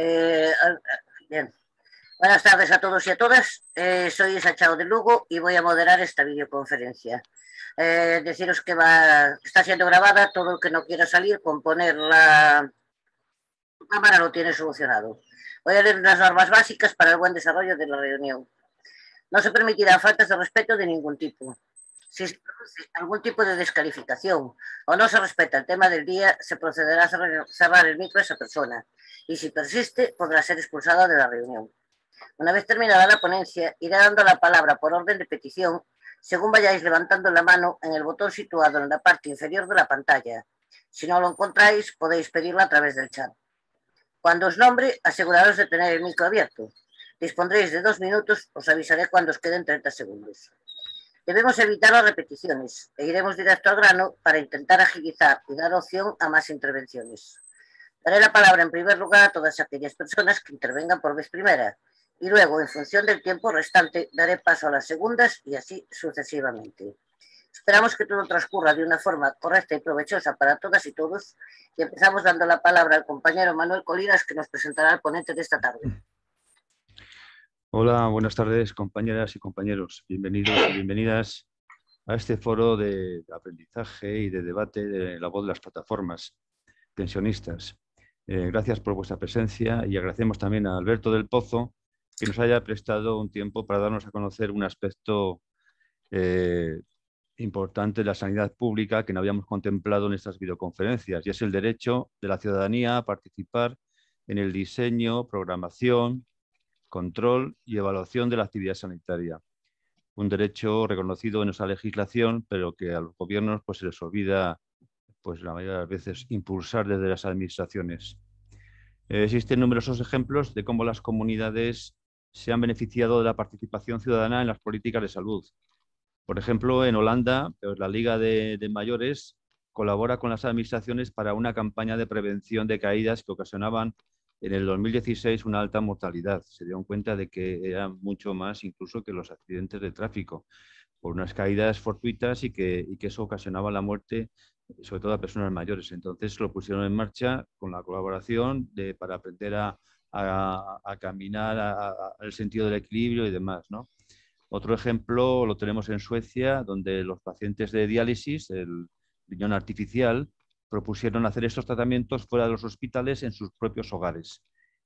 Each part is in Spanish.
Eh, bien. Buenas tardes a todos y a todas. Soy Isa Chao de Lugo y voy a moderar esta videoconferencia. Deciros que está siendo grabada. Todo el que no quiera salir con poner la cámara lo tiene solucionado. Voy a leer unas normas básicas para el buen desarrollo de la reunión. No se permitirán faltas de respeto de ningún tipo. Si se produce algún tipo de descalificación o no se respeta el tema del día, se procederá a cerrar el micro a esa persona y si persiste podrá ser expulsado de la reunión. Una vez terminada la ponencia, iré dando la palabra por orden de petición según vayáis levantando la mano en el botón situado en la parte inferior de la pantalla. Si no lo encontráis, podéis pedirlo a través del chat. Cuando os nombre, aseguraros de tener el micro abierto. Dispondréis de 2 minutos, os avisaré cuando os queden 30 segundos. Debemos evitar las repeticiones e iremos directo al grano para intentar agilizar y dar opción a más intervenciones. Daré la palabra en primer lugar a todas aquellas personas que intervengan por vez primera y luego, en función del tiempo restante, daré paso a las segundas y así sucesivamente. Esperamos que todo transcurra de una forma correcta y provechosa para todas y todos y empezamos dando la palabra al compañero Manuel Colinas, que nos presentará al ponente de esta tarde. Hola, buenas tardes, compañeras y compañeros. Bienvenidos y bienvenidas a este foro de aprendizaje y de debate de la voz de las plataformas pensionistas. Gracias por vuestra presencia y agradecemos también a Alberto del Pozo que nos haya prestado un tiempo para darnos a conocer un aspecto importante de la sanidad pública que no habíamos contemplado en estas videoconferencias, y es el derecho de la ciudadanía a participar en el diseño, programación, control y evaluación de la actividad sanitaria. Un derecho reconocido en nuestra legislación, pero que a los gobiernos pues, se les olvida la mayoría de las veces impulsar desde las administraciones. Existen numerosos ejemplos de cómo las comunidades se han beneficiado de la participación ciudadana en las políticas de salud. Por ejemplo, en Holanda, pues, la Liga de Mayores colabora con las administraciones para una campaña de prevención de caídas que ocasionaban en el 2016 una alta mortalidad. Se dieron cuenta de que era mucho más incluso que los accidentes de tráfico, por unas caídas fortuitas y que eso ocasionaba la muerte, sobre todo a personas mayores. Entonces lo pusieron en marcha con la colaboración para aprender a caminar al sentido del equilibrio y demás, ¿no? Otro ejemplo lo tenemos en Suecia, donde los pacientes de diálisis, el riñón artificial, propusieron hacer estos tratamientos fuera de los hospitales en sus propios hogares.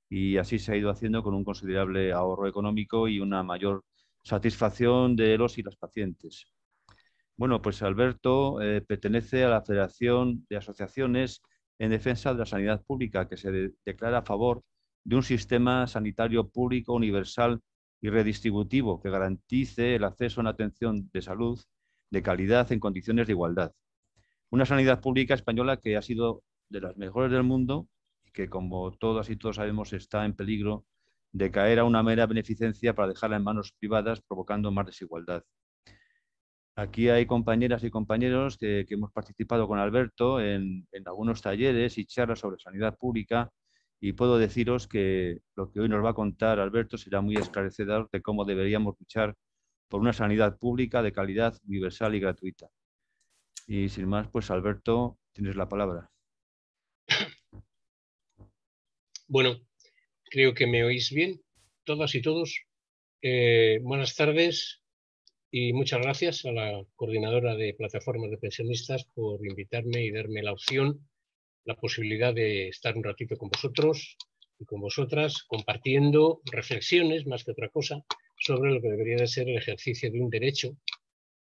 Y así se ha ido haciendo con un considerable ahorro económico y una mayor satisfacción de los y las pacientes. Bueno, pues Alberto pertenece a la Federación de Asociaciones en Defensa de la Sanidad Pública, que se declara a favor de un sistema sanitario público universal y redistributivo que garantice el acceso a una atención de salud de calidad en condiciones de igualdad. Una sanidad pública española que ha sido de las mejores del mundo y que, como todas y todos sabemos, está en peligro de caer a una mera beneficencia para dejarla en manos privadas, provocando más desigualdad. Aquí hay compañeras y compañeros que hemos participado con Alberto en algunos talleres y charlas sobre sanidad pública, y puedo deciros que lo que hoy nos va a contar Alberto será muy esclarecedor de cómo deberíamos luchar por una sanidad pública de calidad, universal y gratuita. Y sin más, pues Alberto, tienes la palabra. Bueno, creo que me oís bien, todas y todos. Buenas tardes y muchas gracias a la coordinadora de plataformas de pensionistas por invitarme y darme la opción, la posibilidad de estar un ratito con vosotros y con vosotras compartiendo reflexiones, más que otra cosa, sobre lo que debería de ser el ejercicio de un derecho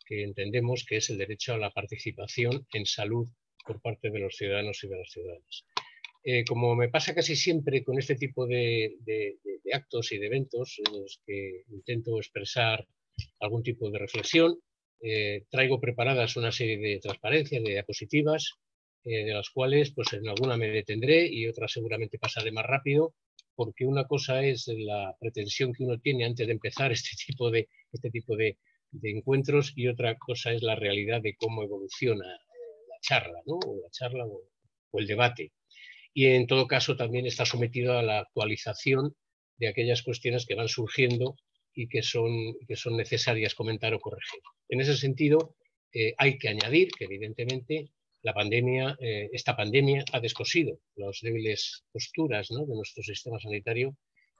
que entendemos que es el derecho a la participación en salud por parte de los ciudadanos y de las ciudadanas. Como me pasa casi siempre con este tipo de actos y de eventos en los que intento expresar algún tipo de reflexión, traigo preparadas una serie de transparencias, de diapositivas, de las cuales pues en alguna me detendré y otra seguramente pasaré más rápido, porque una cosa es la pretensión que uno tiene antes de empezar este tipo de encuentros, y otra cosa es la realidad de cómo evoluciona la charla, ¿no? O el debate. Y en todo caso también está sometido a la actualización de aquellas cuestiones que van surgiendo y que son necesarias comentar o corregir. En ese sentido, hay que añadir que evidentemente La pandemia, esta pandemia ha descosido las débiles posturas, ¿no?, de nuestro sistema sanitario,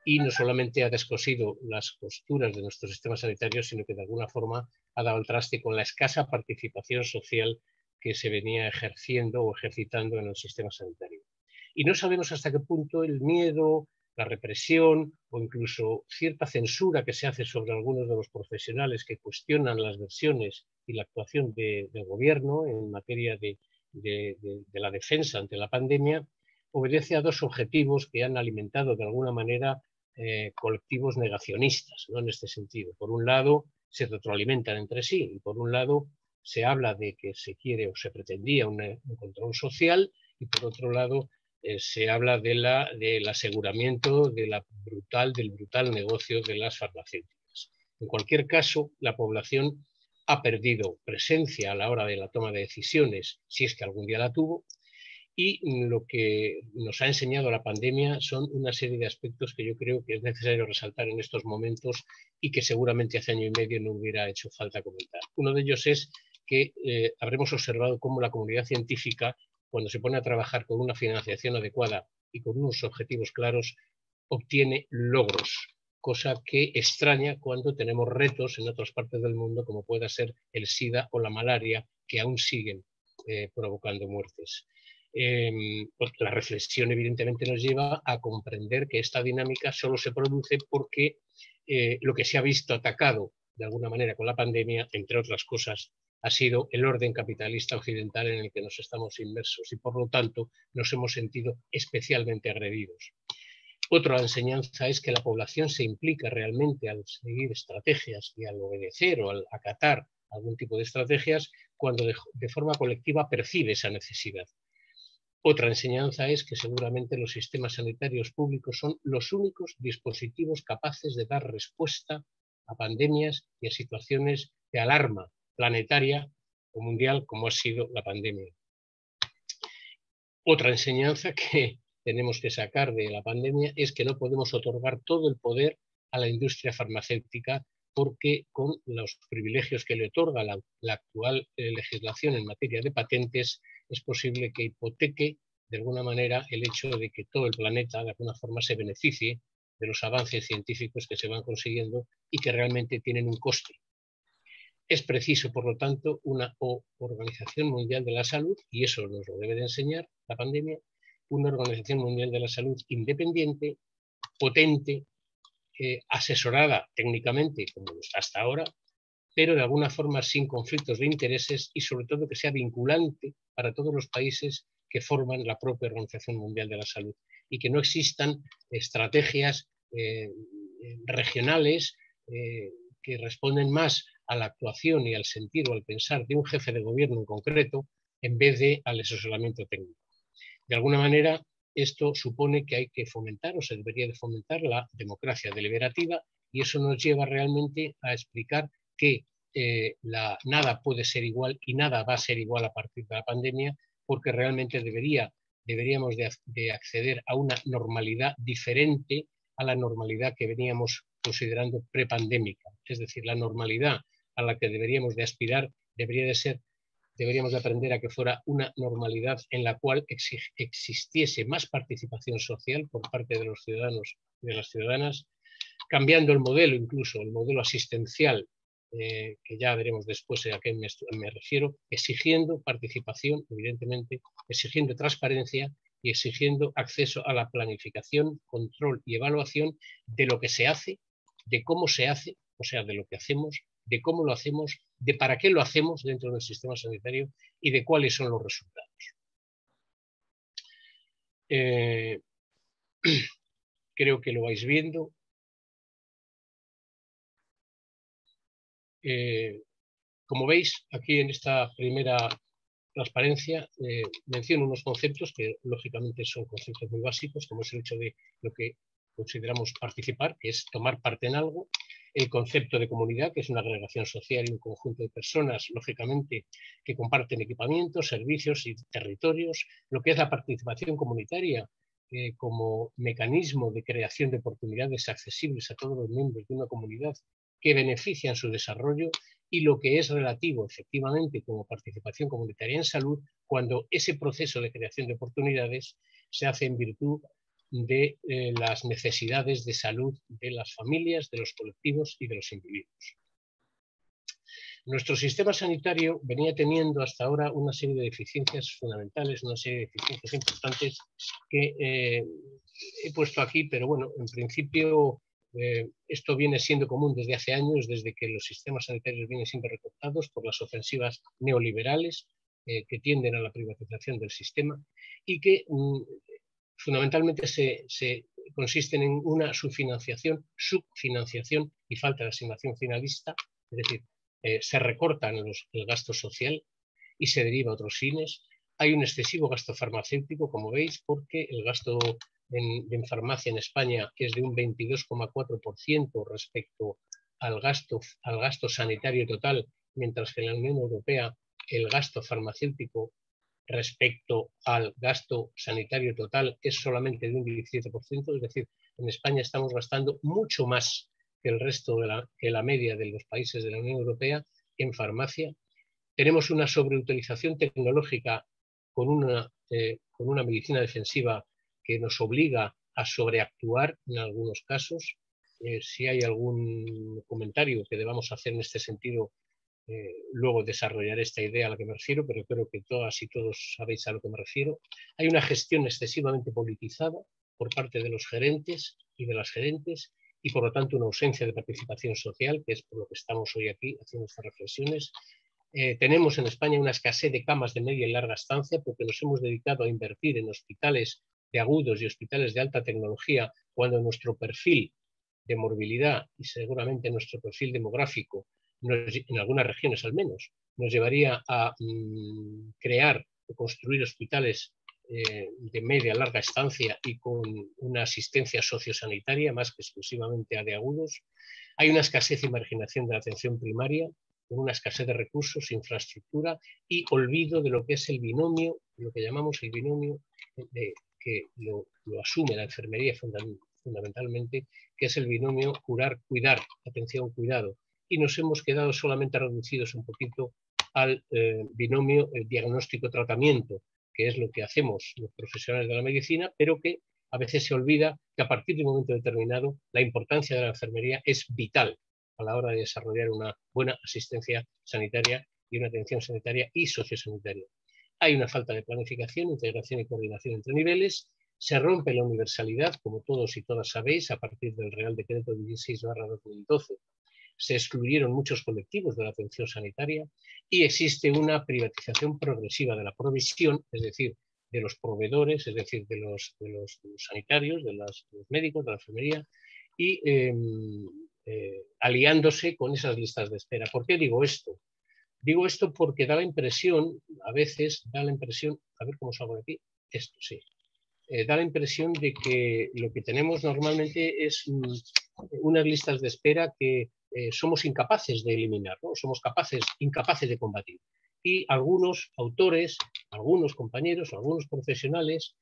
y no solamente ha descosido las posturas de nuestro sistema sanitario, sino que de alguna forma ha dado el traste con la escasa participación social que se venía ejerciendo o ejercitando en el sistema sanitario. Y no sabemos hasta qué punto el miedo, la represión o incluso cierta censura que se hace sobre algunos de los profesionales que cuestionan las versiones y la actuación del gobierno en materia de la defensa ante la pandemia, obedece a dos objetivos que han alimentado de alguna manera colectivos negacionistas, ¿no?, en este sentido. Por un lado, se retroalimentan entre sí, y por un lado se habla de que se quiere o se pretendía un control social, y por otro lado se habla del aseguramiento del brutal negocio de las farmacéuticas. En cualquier caso, la población ha perdido presencia a la hora de la toma de decisiones, si es que algún día la tuvo, y lo que nos ha enseñado la pandemia son una serie de aspectos que yo creo que es necesario resaltar en estos momentos y que seguramente hace año y medio no hubiera hecho falta comentar. Uno de ellos es que habremos observado cómo la comunidad científica, cuando se pone a trabajar con una financiación adecuada y con unos objetivos claros, obtiene logros, cosa que extraña cuando tenemos retos en otras partes del mundo, como pueda ser el SIDA o la malaria, que aún siguen provocando muertes. Pues la reflexión evidentemente nos lleva a comprender que esta dinámica solo se produce porque lo que se ha visto atacado de alguna manera con la pandemia, entre otras cosas, ha sido el orden capitalista occidental en el que nos estamos inmersos, y por lo tanto nos hemos sentido especialmente agredidos. Otra enseñanza es que la población se implica realmente al seguir estrategias y al obedecer o al acatar algún tipo de estrategias cuando de forma colectiva percibe esa necesidad. Otra enseñanza es que seguramente los sistemas sanitarios públicos son los únicos dispositivos capaces de dar respuesta a pandemias y a situaciones de alarma planetaria o mundial como ha sido la pandemia. Otra enseñanza que tenemos que sacar de la pandemia es que no podemos otorgar todo el poder a la industria farmacéutica, porque con los privilegios que le otorga la actual legislación en materia de patentes es posible que hipoteque de alguna manera el hecho de que todo el planeta de alguna forma se beneficie de los avances científicos que se van consiguiendo y que realmente tienen un coste. Es preciso, por lo tanto, una Organización Mundial de la Salud, y eso nos lo debe de enseñar la pandemia, una Organización Mundial de la Salud independiente, potente, asesorada técnicamente, como está hasta ahora, pero de alguna forma sin conflictos de intereses y sobre todo que sea vinculante para todos los países que forman la propia Organización Mundial de la Salud, y que no existan estrategias regionales que responden más a la actuación y al sentir o al pensar de un jefe de gobierno en concreto en vez de al asesoramiento técnico. De alguna manera, esto supone que hay que fomentar o se debería de fomentar la democracia deliberativa, y eso nos lleva realmente a explicar que nada puede ser igual y nada va a ser igual a partir de la pandemia, porque realmente deberíamos de acceder a una normalidad diferente a la normalidad que veníamos considerando prepandémica. Es decir, la normalidad a la que deberíamos de aspirar deberíamos de aprender a que fuera una normalidad en la cual existiese más participación social por parte de los ciudadanos y de las ciudadanas, cambiando el modelo, incluso el modelo asistencial, que ya veremos después a qué me refiero, exigiendo participación, evidentemente, exigiendo transparencia y exigiendo acceso a la planificación, control y evaluación de lo que se hace, de cómo se hace, o sea, de lo que hacemos, de cómo lo hacemos, de para qué lo hacemos dentro del sistema sanitario y de cuáles son los resultados. Creo que lo vais viendo. Como veis, aquí en esta primera transparencia menciono unos conceptos que lógicamente son conceptos muy básicos, como es el hecho de lo que consideramos participar, que es tomar parte en algo, el concepto de comunidad, que es una agregación social y un conjunto de personas, lógicamente, que comparten equipamientos, servicios y territorios, lo que es la participación comunitaria como mecanismo de creación de oportunidades accesibles a todos los miembros de una comunidad que benefician su desarrollo, y lo que es relativo, efectivamente, como participación comunitaria en salud, cuando ese proceso de creación de oportunidades se hace en virtud de las necesidades de salud de las familias, de los colectivos y de los individuos. Nuestro sistema sanitario venía teniendo hasta ahora una serie de deficiencias fundamentales, una serie de deficiencias importantes que he puesto aquí, pero bueno, en principio esto viene siendo común desde hace años, desde que los sistemas sanitarios vienen siendo recortados por las ofensivas neoliberales que tienden a la privatización del sistema y que fundamentalmente consisten en una subfinanciación y falta de asignación finalista, es decir, se recortan el gasto social y se deriva a otros fines. Hay un excesivo gasto farmacéutico, como veis, porque el gasto en farmacia en España es de un 22,4% respecto al gasto sanitario total, mientras que en la Unión Europea el gasto farmacéutico respecto al gasto sanitario total es solamente de un 17%, es decir, en España estamos gastando mucho más que el resto que la media de los países de la Unión Europea en farmacia. Tenemos una sobreutilización tecnológica con una medicina defensiva que nos obliga a sobreactuar en algunos casos. Si hay algún comentario que debamos hacer en este sentido, luego desarrollaré esta idea a la que me refiero, pero creo que todas y todos sabéis a lo que me refiero. Hay una gestión excesivamente politizada por parte de los gerentes y de las gerentes y por lo tanto una ausencia de participación social, que es por lo que estamos hoy aquí haciendo estas reflexiones. Tenemos en España una escasez de camas de media y larga estancia porque nos hemos dedicado a invertir en hospitales de agudos y hospitales de alta tecnología cuando nuestro perfil de morbilidad y seguramente nuestro perfil demográfico, en algunas regiones al menos, nos llevaría a crear o construir hospitales de media larga estancia y con una asistencia sociosanitaria más que exclusivamente a de agudos. Hay una escasez y marginación de la atención primaria, con una escasez de recursos, infraestructura y olvido de lo que es el binomio, lo que llamamos el binomio que lo asume la enfermería fundamentalmente, que es el binomio curar-cuidar, atención-cuidado. Y nos hemos quedado solamente reducidos un poquito al binomio diagnóstico-tratamiento, que es lo que hacemos los profesionales de la medicina, pero que a veces se olvida que a partir de un momento determinado la importancia de la enfermería es vital a la hora de desarrollar una buena asistencia sanitaria y una atención sanitaria y sociosanitaria. Hay una falta de planificación, integración y coordinación entre niveles. Se rompe la universalidad, como todos y todas sabéis, a partir del Real Decreto 16/2012. Se excluyeron muchos colectivos de la atención sanitaria y existe una privatización progresiva de la provisión, es decir, de los proveedores, es decir, de los sanitarios, de los médicos, de la enfermería, y aliándose con esas listas de espera. ¿Por qué digo esto? Digo esto porque da la impresión, a veces da la impresión, a ver cómo salgo de aquí, esto sí, da la impresión de que lo que tenemos normalmente es unas listas de espera que somos incapaces de eliminar, ¿no? Somos incapaces de combatir. Y algunos autores, algunos compañeros, algunos profesionales,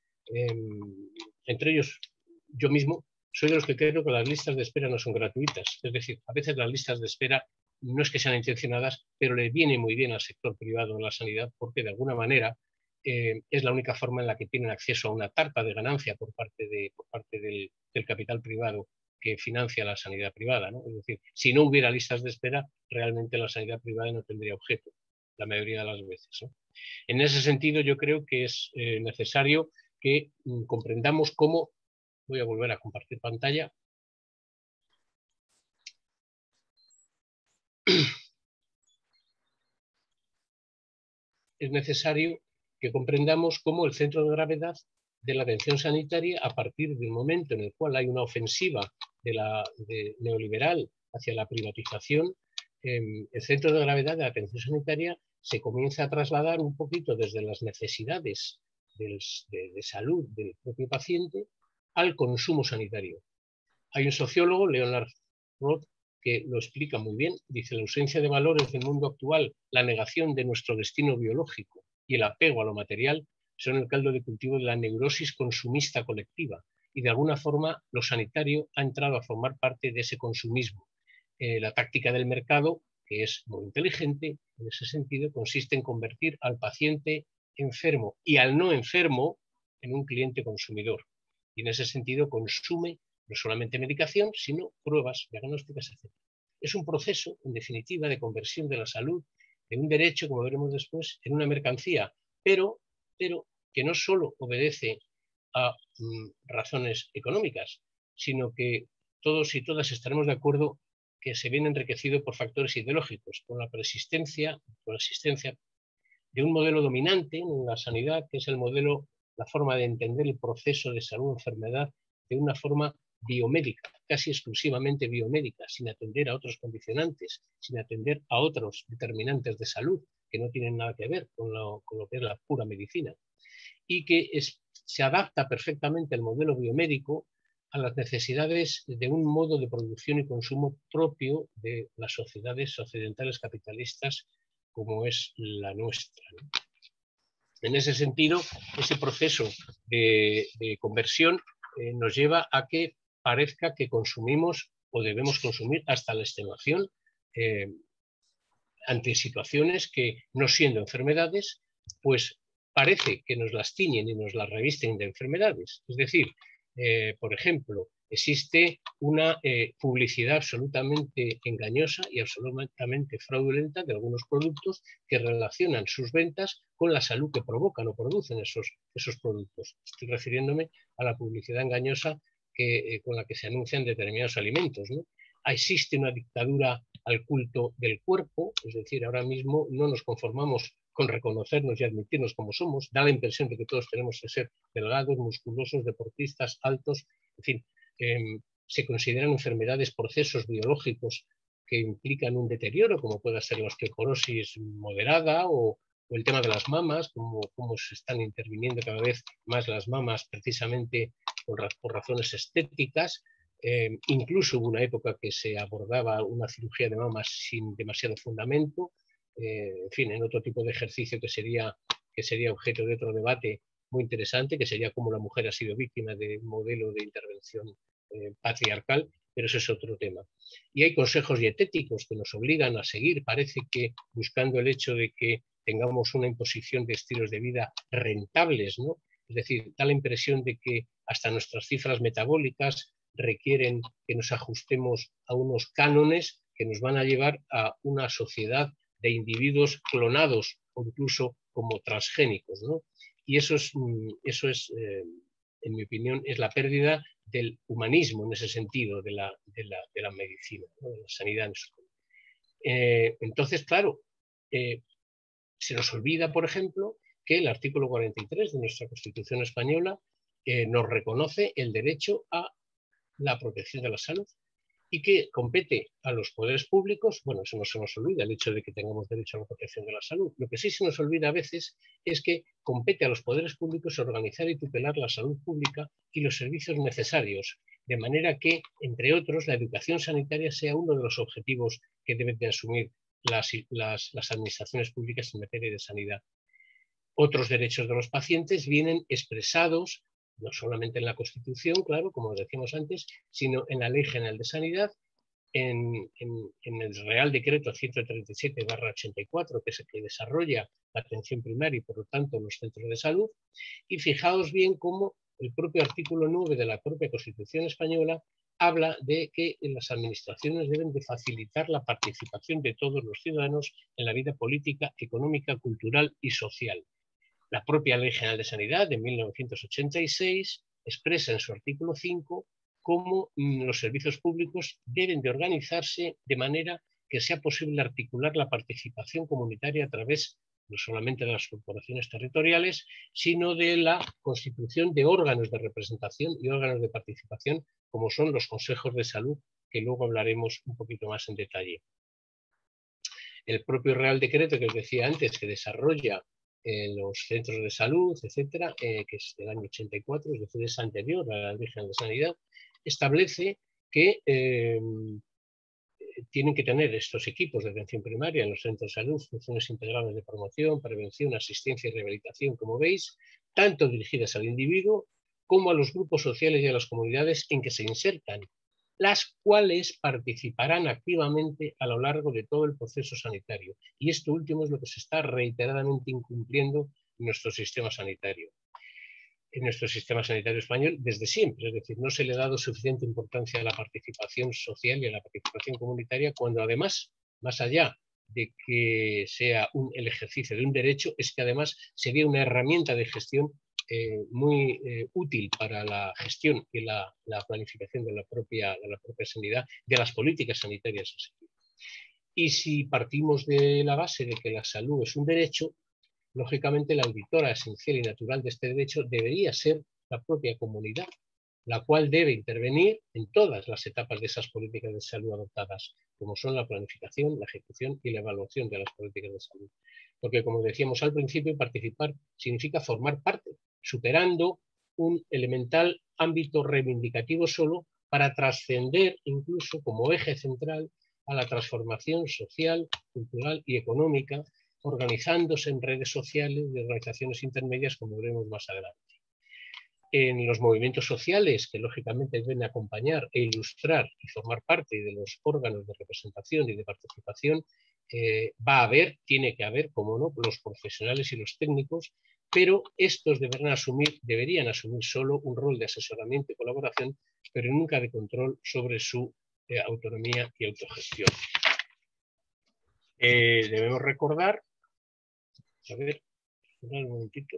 entre ellos yo mismo, soy de los que creo que las listas de espera no son gratuitas. Es decir, a veces las listas de espera no es que sean intencionadas, pero le viene muy bien al sector privado de la sanidad porque de alguna manera es la única forma en la que tienen acceso a una tarta de ganancia por parte del capital privado que financia la sanidad privada, ¿no? Es decir, si no hubiera listas de espera, realmente la sanidad privada no tendría objeto, la mayoría de las veces, ¿no? En ese sentido, yo creo que es necesario que comprendamos cómo. Voy a volver a compartir pantalla. Es necesario que comprendamos cómo el centro de gravedad de la atención sanitaria, a partir del momento en el cual hay una ofensiva neoliberal hacia la privatización, el centro de gravedad de la atención sanitaria se comienza a trasladar un poquito desde las necesidades de salud del propio paciente al consumo sanitario. Hay un sociólogo, Leonard Roth, que lo explica muy bien. Dice: la ausencia de valores del mundo actual, la negación de nuestro destino biológico y el apego a lo material son el caldo de cultivo de la neurosis consumista colectiva. Y de alguna forma lo sanitario ha entrado a formar parte de ese consumismo. La táctica del mercado, que es muy inteligente en ese sentido, consiste en convertir al paciente enfermo y al no enfermo en un cliente consumidor. Y en ese sentido consume no solamente medicación, sino pruebas diagnósticas, etc. Es un proceso, en definitiva, de conversión de la salud de un derecho, como veremos después, en una mercancía, pero que no solo obedece a razones económicas, sino que todos y todas estaremos de acuerdo que se viene enriquecido por factores ideológicos, con la existencia de un modelo dominante en la sanidad, que es el modelo, la forma de entender el proceso de salud-enfermedad de una forma biomédica, casi exclusivamente biomédica, sin atender a otros condicionantes, sin atender a otros determinantes de salud que no tienen nada que ver con lo que es la pura medicina, y que se adapta perfectamente el modelo biomédico a las necesidades de un modo de producción y consumo propio de las sociedades occidentales capitalistas como es la nuestra, ¿no? En ese sentido, ese proceso de conversión nos lleva a que parezca que consumimos o debemos consumir hasta la extenuación ante situaciones que, no siendo enfermedades, pues parece que nos las tiñen y nos las revisten de enfermedades. Es decir, por ejemplo, existe una publicidad absolutamente engañosa y absolutamente fraudulenta de algunos productos que relacionan sus ventas con la salud que provocan o producen esos productos. Estoy refiriéndome a la publicidad engañosa con la que se anuncian determinados alimentos, ¿no? Existe una dictadura al culto del cuerpo, es decir, ahora mismo no nos conformamos con reconocernos y admitirnos como somos, da la impresión de que todos tenemos que ser delgados, musculosos, deportistas, altos, en fin, se consideran enfermedades, procesos biológicos que implican un deterioro, como puede ser la osteoporosis moderada o el tema de las mamas, como se están interviniendo cada vez más las mamas precisamente por razones estéticas. Incluso hubo una época que se abordaba una cirugía de mamas sin demasiado fundamento, en fin, en otro tipo de ejercicio que sería objeto de otro debate muy interesante, que sería cómo la mujer ha sido víctima de un modelo de intervención patriarcal, pero eso es otro tema. Y hay consejos dietéticos que nos obligan a seguir, parece que buscando el hecho de que tengamos una imposición de estilos de vida rentables, ¿no? Es decir, da la impresión de que hasta nuestras cifras metabólicas requieren que nos ajustemos a unos cánones que nos van a llevar a una sociedad de individuos clonados o incluso como transgénicos, ¿no? Y eso es en mi opinión, es la pérdida del humanismo en ese sentido de la medicina, ¿no? De la sanidad. Entonces, claro, se nos olvida, por ejemplo, que el artículo 43 de nuestra Constitución española nos reconoce el derecho a la protección de la salud y que compete a los poderes públicos. Bueno, eso no se nos olvida, el hecho de que tengamos derecho a la protección de la salud. Lo que sí se nos olvida a veces es que compete a los poderes públicos organizar y tutelar la salud pública y los servicios necesarios, de manera que, entre otros, la educación sanitaria sea uno de los objetivos que deben de asumir las administraciones públicas en materia de sanidad. Otros derechos de los pacientes vienen expresados no solamente en la Constitución, claro, como decíamos antes, sino en la Ley General de Sanidad, en el Real Decreto 137/84, que es el que desarrolla la atención primaria y, por lo tanto, los centros de salud. Y fijaos bien cómo el propio artículo 9 de la propia Constitución española habla de que las administraciones deben de facilitar la participación de todos los ciudadanos en la vida política, económica, cultural y social. La propia Ley General de Sanidad de 1986 expresa en su artículo 5 cómo los servicios públicos deben de organizarse de manera que sea posible articular la participación comunitaria a través no solamente de las corporaciones territoriales, sino de la constitución de órganos de representación y órganos de participación, como son los consejos de salud, que luego hablaremos un poquito más en detalle. El propio Real Decreto que os decía antes, que desarrolla los centros de salud, etcétera, que es del año 84, es decir, es anterior a la Ley General de Sanidad, establece que tienen que tener estos equipos de atención primaria en los centros de salud funciones integrales de promoción, prevención, asistencia y rehabilitación, como veis, tanto dirigidas al individuo como a los grupos sociales y a las comunidades en que se insertan, las cuales participarán activamente a lo largo de todo el proceso sanitario. Y esto último es lo que se está reiteradamente incumpliendo nuestro sistema sanitario. En nuestro sistema sanitario español desde siempre, es decir, no se le ha dado suficiente importancia a la participación social y a la participación comunitaria, cuando además, más allá de que sea el ejercicio de un derecho, es que además sería una herramienta de gestión muy útil para la gestión y la planificación de la propia sanidad, de las políticas sanitarias a seguir. Y si partimos de la base de que la salud es un derecho, lógicamente la auditora esencial y natural de este derecho debería ser la propia comunidad, la cual debe intervenir en todas las etapas de esas políticas de salud adoptadas, como son la planificación, la ejecución y la evaluación de las políticas de salud. Porque, como decíamos al principio, participar significa formar parte, superando un elemental ámbito reivindicativo solo para trascender incluso como eje central a la transformación social, cultural y económica, organizándose en redes sociales y organizaciones intermedias, como veremos más adelante. En los movimientos sociales, que lógicamente deben acompañar e ilustrar y formar parte de los órganos de representación y de participación, tiene que haber, como no, los profesionales y los técnicos, pero estos deberían asumir solo un rol de asesoramiento y colaboración, pero nunca de control sobre su autonomía y autogestión. Debemos recordar, un momentito.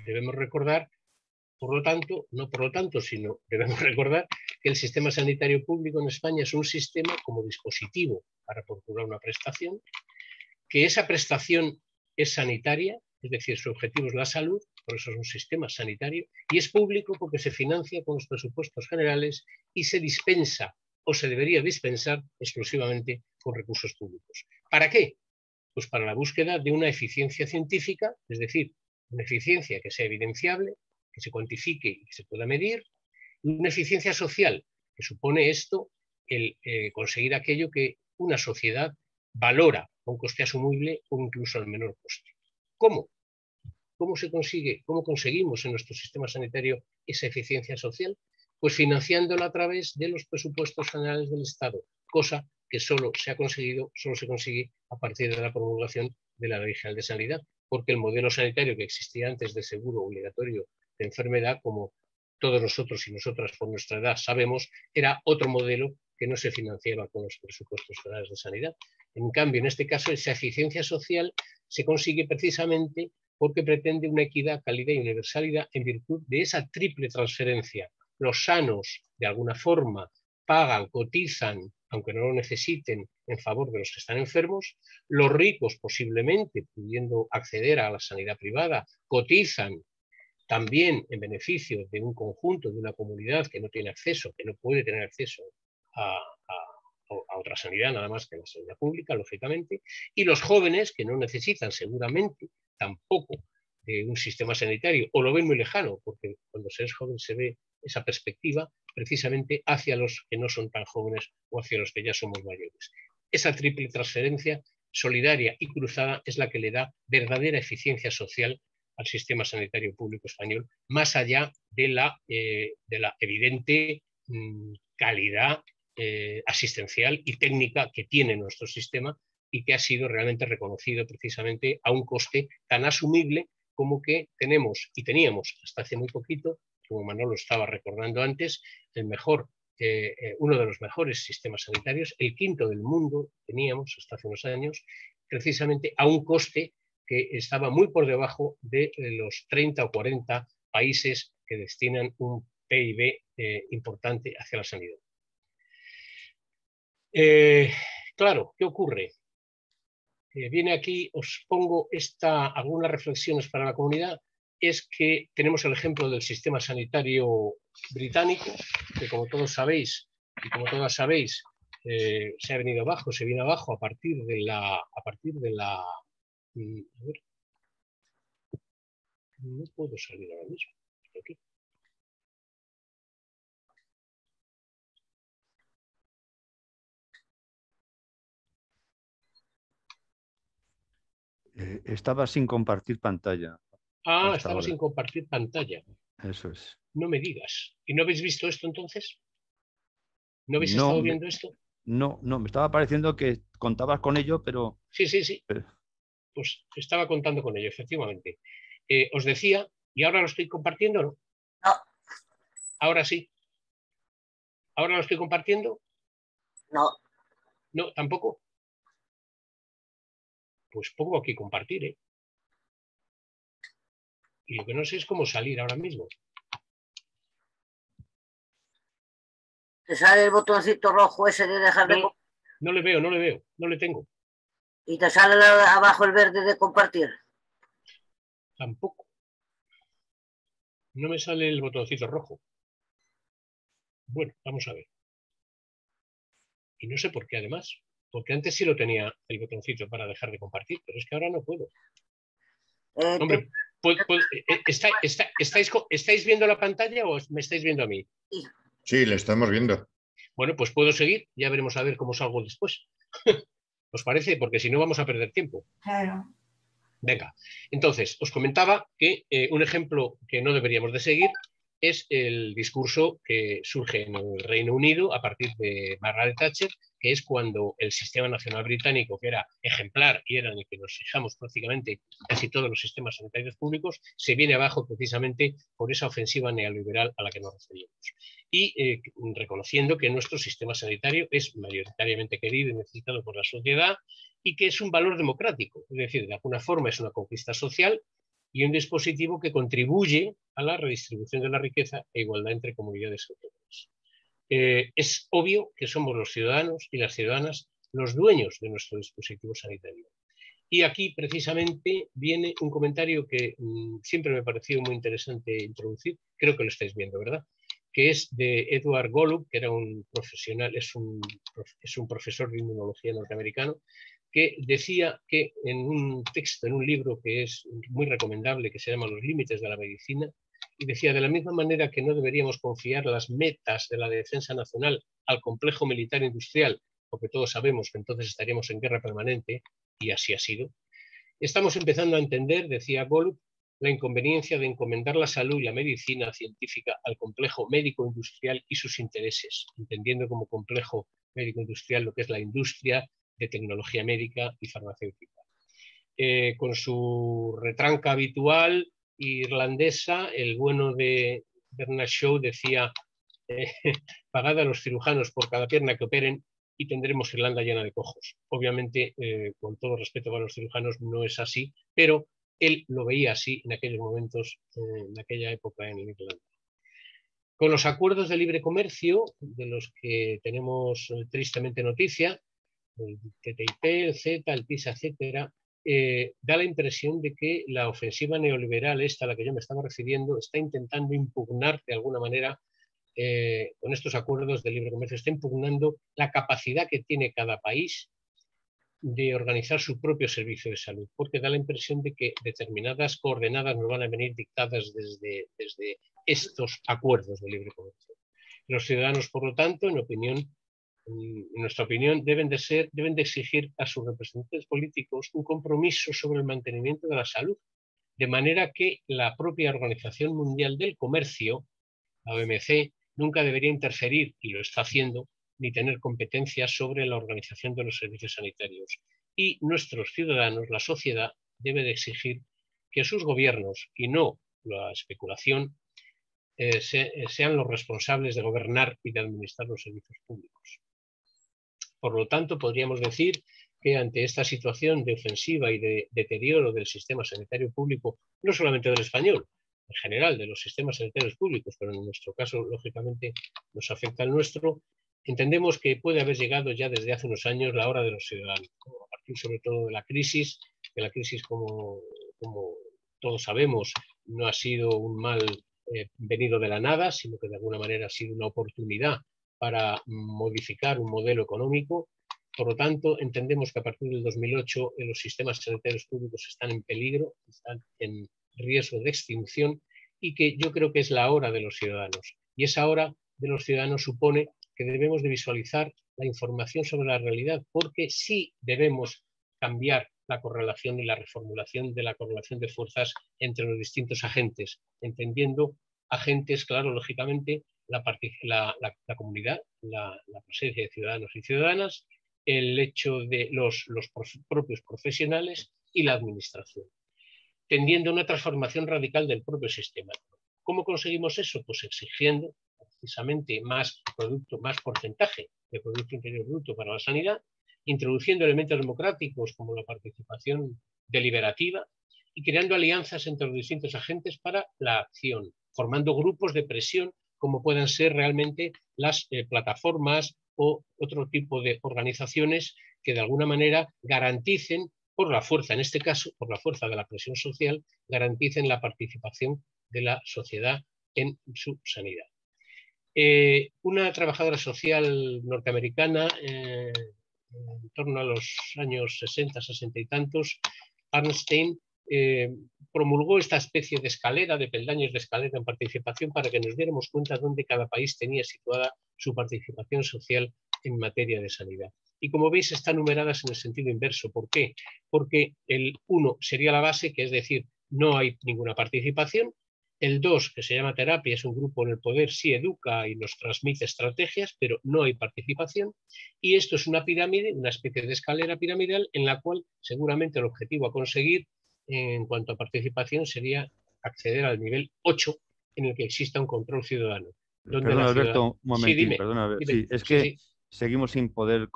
Debemos recordar, debemos recordar que el sistema sanitario público en España es un sistema como dispositivo para procurar una prestación, que esa prestación es sanitaria, es decir, su objetivo es la salud, por eso es un sistema sanitario, y es público porque se financia con los presupuestos generales y se dispensa o se debería dispensar exclusivamente con recursos públicos. ¿Para qué? Pues para la búsqueda de una eficiencia científica, es decir, una eficiencia que sea evidenciable, que se cuantifique y que se pueda medir, y una eficiencia social, que supone esto el conseguir aquello que una sociedad valora a un coste asumible o incluso al menor coste. ¿Cómo? ¿Cómo se consigue? ¿Cómo conseguimos en nuestro sistema sanitario esa eficiencia social? Pues financiándola a través de los presupuestos generales del Estado, cosa que solo se consigue a partir de la promulgación de la Ley General de Sanidad, porque el modelo sanitario que existía antes de seguro obligatorio de enfermedad, como todos nosotros y nosotras por nuestra edad sabemos, era otro modelo que no se financiaba con los presupuestos generales de sanidad. En cambio, en este caso, esa eficiencia social se consigue precisamente porque pretende una equidad, calidad y universalidad en virtud de esa triple transferencia. Los sanos, de alguna forma, pagan, cotizan, aunque no lo necesiten, en favor de los que están enfermos. Los ricos, posiblemente, pudiendo acceder a la sanidad privada, cotizan también en beneficio de un conjunto, de una comunidad que no tiene acceso, que no puede tener acceso a otra sanidad, nada más que la sanidad pública, lógicamente, y los jóvenes que no necesitan seguramente tampoco de un sistema sanitario, o lo ven muy lejano, porque cuando se es joven se ve esa perspectiva precisamente hacia los que no son tan jóvenes o hacia los que ya somos mayores. Esa triple transferencia solidaria y cruzada es la que le da verdadera eficiencia social al sistema sanitario público español, más allá de la evidente calidad asistencial y técnica que tiene nuestro sistema y que ha sido realmente reconocido precisamente a un coste tan asumible como que tenemos y teníamos hasta hace muy poquito, como Manolo estaba recordando antes, uno de los mejores sistemas sanitarios, el quinto del mundo teníamos hasta hace unos años, precisamente a un coste que estaba muy por debajo de los 30 o 40 países que destinan un PIB importante hacia la sanidad. Claro, ¿qué ocurre? Viene aquí, os pongo algunas reflexiones para la comunidad, es que tenemos el ejemplo del sistema sanitario británico, que como todos sabéis y como todas sabéis, se viene abajo a partir de la... A ver, no puedo salir ahora mismo. Aquí. Estaba sin compartir pantalla. Estaba sin compartir pantalla. Eso es. No me digas. ¿Y no habéis visto esto entonces? ¿No habéis estado viendo esto? No, me estaba pareciendo que contabas con ello, pero... Sí. Pero... pues estaba contando con ello, efectivamente. Os decía, y ahora lo estoy compartiendo, ¿no? No, Ahora sí. ¿Ahora lo estoy compartiendo? no. No, tampoco. Pues pongo aquí compartir, ¿eh? Y lo que no sé es cómo salir ahora mismo. Te sale el botoncito rojo ese de dejar de No, no le veo, no le veo, no le tengo. y te sale abajo el verde de compartir. Tampoco. No me sale el botoncito rojo. Bueno, vamos a ver. Y no sé por qué además. Porque antes sí lo tenía el botoncito para dejar de compartir, pero es que ahora no puedo. Hombre, ¿estáis viendo la pantalla o me estáis viendo a mí? Sí, le estamos viendo. Bueno, pues puedo seguir, ya veremos a ver cómo salgo después. ¿Os parece? Porque si no vamos a perder tiempo. Claro. Venga, entonces, os comentaba que un ejemplo que no deberíamos de seguir es el discurso que surge en el Reino Unido a partir de Margaret Thatcher, que es cuando el sistema nacional británico, que era ejemplar y era en el que nos fijamos prácticamente casi todos los sistemas sanitarios públicos, se viene abajo precisamente por esa ofensiva neoliberal a la que nos referimos. Y reconociendo que nuestro sistema sanitario es mayoritariamente querido y necesitado por la sociedad y que es un valor democrático, es decir, de alguna forma es una conquista social y un dispositivo que contribuye a la redistribución de la riqueza e igualdad entre comunidades autónomas. Es obvio que somos los ciudadanos y las ciudadanas los dueños de nuestro dispositivo sanitario. Y aquí precisamente viene un comentario que siempre me ha parecido muy interesante introducir, creo que lo estáis viendo, ¿verdad? Que es de Edward Golub, que era un profesional, es un profesor de inmunología norteamericano, que decía que en un texto, en un libro que es muy recomendable, que se llama Los límites de la medicina, y decía, de la misma manera que no deberíamos confiar las metas de la defensa nacional al complejo militar industrial, porque todos sabemos que entonces estaríamos en guerra permanente, y así ha sido, estamos empezando a entender, decía Golub, la inconveniencia de encomendar la salud y la medicina científica al complejo médico-industrial y sus intereses, entendiendo como complejo médico-industrial lo que es la industria de tecnología médica y farmacéutica. Con su retranca habitual irlandesa, el bueno de Bernard Shaw decía, pagad a los cirujanos por cada pierna que operen y tendremos Irlanda llena de cojos. Obviamente, con todo respeto para los cirujanos, no es así, pero él lo veía así en aquellos momentos, en aquella época en Irlanda. Con los acuerdos de libre comercio, de los que tenemos tristemente noticia, el TTIP, el CETA, el TISA, etcétera, da la impresión de que la ofensiva neoliberal, esta a la que yo me estaba refiriendo, está intentando impugnar de alguna manera con estos acuerdos de libre comercio, está impugnando la capacidad que tiene cada país de organizar su propio servicio de salud, porque da la impresión de que determinadas coordenadas nos van a venir dictadas desde estos acuerdos de libre comercio. Los ciudadanos, por lo tanto, en nuestra opinión, deben de exigir a sus representantes políticos un compromiso sobre el mantenimiento de la salud, de manera que la propia Organización Mundial del Comercio, la OMC, nunca debería interferir, y lo está haciendo, ni tener competencias sobre la organización de los servicios sanitarios. Y nuestros ciudadanos, la sociedad, debe de exigir que sus gobiernos, y no la especulación, sean los responsables de gobernar y de administrar los servicios públicos. Por lo tanto, podríamos decir que ante esta situación de ofensiva y de deterioro del sistema sanitario público, no solamente del español, en general de los sistemas sanitarios públicos, pero en nuestro caso, lógicamente, nos afecta el nuestro, entendemos que puede haber llegado ya desde hace unos años la hora de los ciudadanos, a partir sobre todo de la crisis, que la crisis, como todos sabemos, no ha sido un mal venido de la nada, sino que de alguna manera ha sido una oportunidad para modificar un modelo económico. Por lo tanto, entendemos que a partir del 2008 los sistemas sanitarios públicos están en peligro, están en riesgo de extinción y que yo creo que es la hora de los ciudadanos. Y esa hora de los ciudadanos supone que debemos de visualizar la información sobre la realidad, porque sí debemos cambiar la correlación y la reformulación de la correlación de fuerzas entre los distintos agentes, entendiendo agentes, claro, lógicamente, la comunidad, la presencia de ciudadanos y ciudadanas, el hecho de los propios profesionales y la administración, tendiendo a una transformación radical del propio sistema. ¿Cómo conseguimos eso? Pues exigiendo precisamente más porcentaje de Producto Interior Bruto para la sanidad, introduciendo elementos democráticos como la participación deliberativa y creando alianzas entre los distintos agentes para la acción, formando grupos de presión como puedan ser realmente las plataformas o otro tipo de organizaciones que de alguna manera garanticen, por la fuerza, en este caso, por la fuerza de la presión social, garanticen la participación de la sociedad en su sanidad. Una trabajadora social norteamericana, en torno a los años 60, 60 y tantos, Arnstein, promulgó esta especie de escalera, de peldaños de escalera en participación para que nos diéramos cuenta de dónde cada país tenía situada su participación social en materia de sanidad. Y como veis, están numeradas en el sentido inverso. ¿Por qué? Porque el 1 sería la base, que es decir, no hay ninguna participación. El 2, que se llama terapia, es un grupo en el poder, sí educa y nos transmite estrategias, pero no hay participación. Y esto es una pirámide, una especie de escalera piramidal en la cual seguramente el objetivo a conseguir en cuanto a participación sería acceder al nivel 8, en el que exista un control ciudadano. Perdona, Alberto, un momentín. Sí, dime, perdona, dime. Sí, es que seguimos sin poder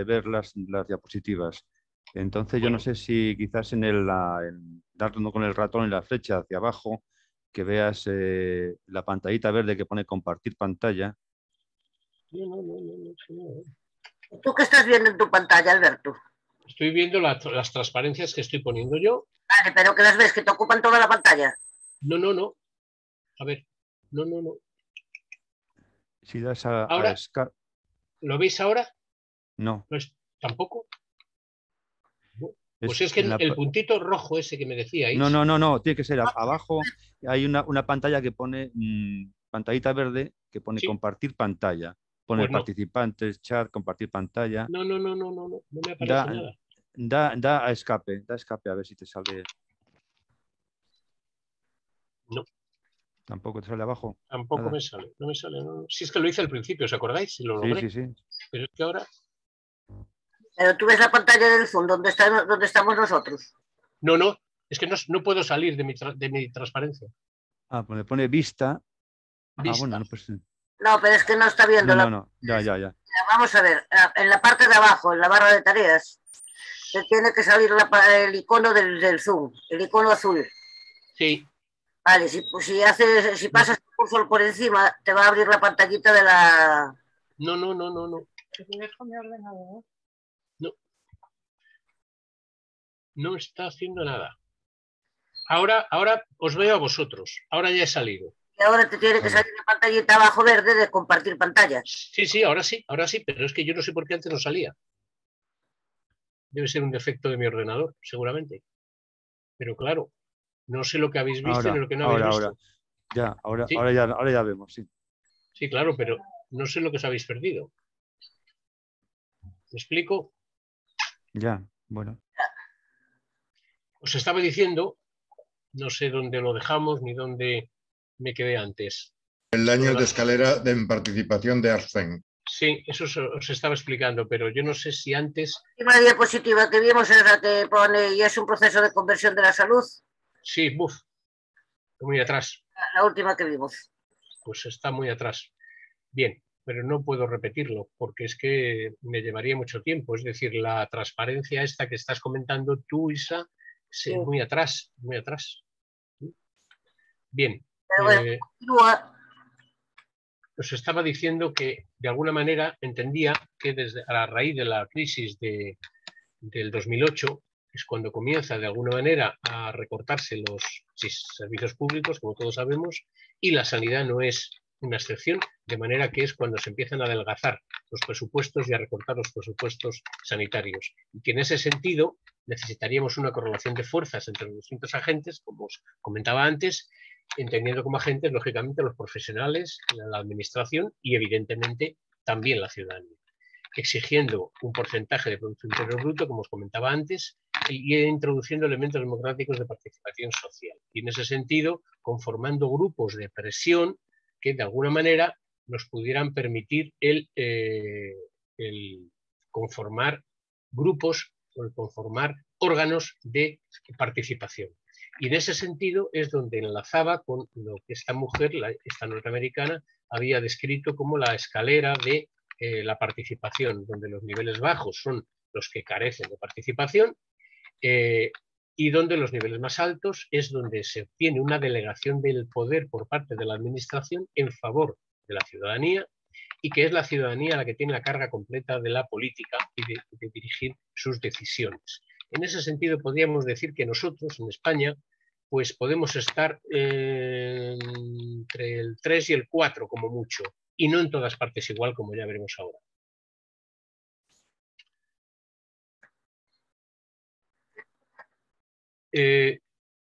ver las diapositivas. Entonces yo no sé si quizás dando con el ratón en la flecha hacia abajo, que veas la pantallita verde que pone compartir pantalla. No. ¿Tú qué estás viendo en tu pantalla, Alberto? Estoy viendo las transparencias que estoy poniendo yo. Vale, pero que las ves, que te ocupan toda la pantalla. No. A ver, no. Si das ahora, ¿lo veis ahora? No. ¿Tampoco? Pues es que el puntito rojo ese que me decíais... No, tiene que ser abajo. Hay una pantalla que pone, pantallita verde, que pone compartir pantalla. Pone Pues no. Participantes, chat, compartir pantalla. No me aparece nada. Da a escape, a ver si te sale. No. ¿Tampoco te sale abajo? Tampoco no me sale. No. Si es que lo hice al principio, ¿os acordáis? Si lo logré. Sí. Pero es que ahora... Pero tú ves la pantalla del Zoom, ¿dónde estamos nosotros? No, es que no puedo salir de mi transparencia. Pues le pone vista. Vista. Bueno, pues... No, pero es que no está viendo No, ya. Vamos a ver, en la parte de abajo, en la barra de tareas, te tiene que salir el icono del Zoom, el icono azul. Sí. Vale, si pasas el cursor por encima, te va a abrir la pantallita de la... No. ¿Te dejo mi ordenador? No. No está haciendo nada. Ahora os veo a vosotros. Ahora ya he salido. Y ahora te tiene que salir la pantallita abajo verde de compartir pantalla. Sí, ahora sí, pero es que yo no sé por qué antes no salía. Debe ser un defecto de mi ordenador, seguramente. Pero claro, no sé lo que habéis visto ni lo que no habéis visto. Ahora ya vemos, sí. Sí, claro, pero no sé lo que os habéis perdido. ¿Me explico? Ya, bueno. Os estaba diciendo, no sé dónde lo dejamos ni dónde me quedé antes. El año de escalera de participación de Arsen. Sí, eso os estaba explicando, pero yo no sé si antes... La última diapositiva que vimos es la que pone y es un proceso de conversión de la salud. Sí, muy atrás. La última que vimos. Pues está muy atrás. Bien, pero no puedo repetirlo porque es que me llevaría mucho tiempo. Es decir, la transparencia esta que estás comentando tú, Isa, sí. Muy atrás. Bien. Pero bueno, continúa. Os estaba diciendo que de alguna manera entendía que desde a raíz de la crisis del 2008 es cuando comienza de alguna manera a recortarse los servicios públicos, como todos sabemos, y la sanidad no es una excepción, de manera que es cuando se empiezan a adelgazar los presupuestos y a recortar los presupuestos sanitarios. Y que en ese sentido necesitaríamos una correlación de fuerzas entre los distintos agentes, como os comentaba antes, entendiendo como agentes, lógicamente, los profesionales, la administración y, evidentemente, también la ciudadanía, exigiendo un porcentaje de Producto Interior Bruto, como os comentaba antes, y introduciendo elementos democráticos de participación social. Y en ese sentido, conformando grupos de presión que, de alguna manera, nos pudieran permitir el conformar grupos o el conformar órganos de participación. Y en ese sentido es donde enlazaba con lo que esta mujer, esta norteamericana, había descrito como la escalera de la participación, donde los niveles bajos son los que carecen de participación y donde los niveles más altos es donde se obtiene una delegación del poder por parte de la administración en favor de la ciudadanía, y que es la ciudadanía la que tiene la carga completa de la política y de dirigir sus decisiones. En ese sentido, podríamos decir que nosotros, en España, pues podemos estar entre el 3 y el 4 como mucho, y no en todas partes igual, como ya veremos ahora.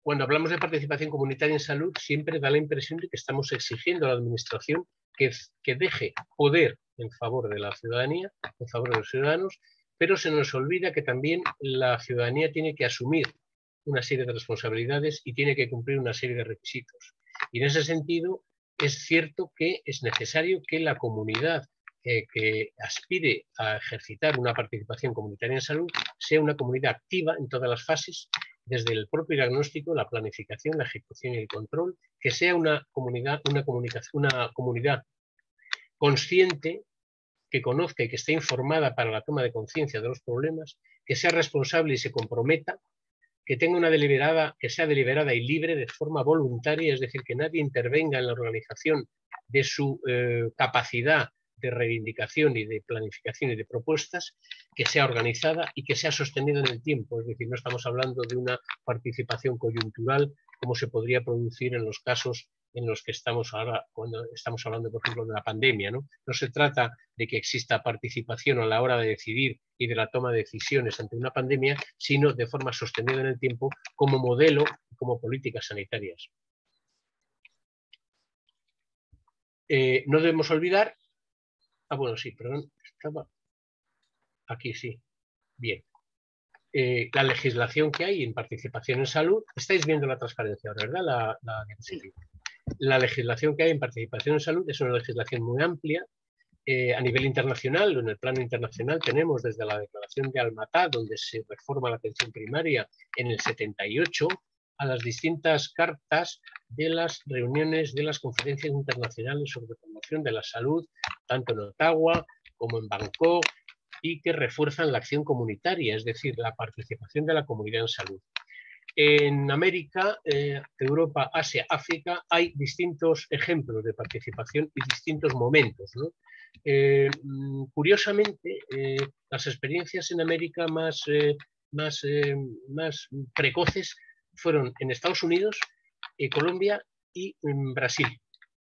Cuando hablamos de participación comunitaria en salud, siempre da la impresión de que estamos exigiendo a la administración que deje poder en favor de la ciudadanía, en favor de los ciudadanos, pero se nos olvida que también la ciudadanía tiene que asumir una serie de responsabilidades y tiene que cumplir una serie de requisitos. Y en ese sentido, es cierto que es necesario que la comunidad que aspire a ejercitar una participación comunitaria en salud sea una comunidad activa en todas las fases, desde el propio diagnóstico, la planificación, la ejecución y el control, que sea una comunidad consciente, que conozca y que esté informada para la toma de conciencia de los problemas, que sea responsable y se comprometa, que tenga que sea deliberada y libre de forma voluntaria, es decir, que nadie intervenga en la organización de su capacidad de reivindicación y de planificación y de propuestas, que sea organizada y que sea sostenida en el tiempo. Es decir, no estamos hablando de una participación coyuntural como se podría producir en los casos en los que estamos ahora, cuando estamos hablando, por ejemplo, de la pandemia, ¿no? No se trata de que exista participación a la hora de decidir y de la toma de decisiones ante una pandemia, sino de forma sostenida en el tiempo como modelo y como políticas sanitarias. No debemos olvidar... bueno, sí, perdón, estaba aquí, sí. Bien. La legislación que hay en participación en salud, estáis viendo la transparencia, ¿verdad? La legislación que hay en participación en salud es una legislación muy amplia. A nivel internacional, en el plano internacional, tenemos desde la Declaración de Almatá, donde se reforma la atención primaria en el 78, a las distintas cartas de las reuniones de las conferencias internacionales sobre promoción de la salud, tanto en Ottawa como en Bangkok, y que refuerzan la acción comunitaria, es decir, la participación de la comunidad en salud. En América, Europa, Asia, África, hay distintos ejemplos de participación y distintos momentos, ¿no? Curiosamente, las experiencias en América más precoces fueron en Estados Unidos, Colombia y en Brasil.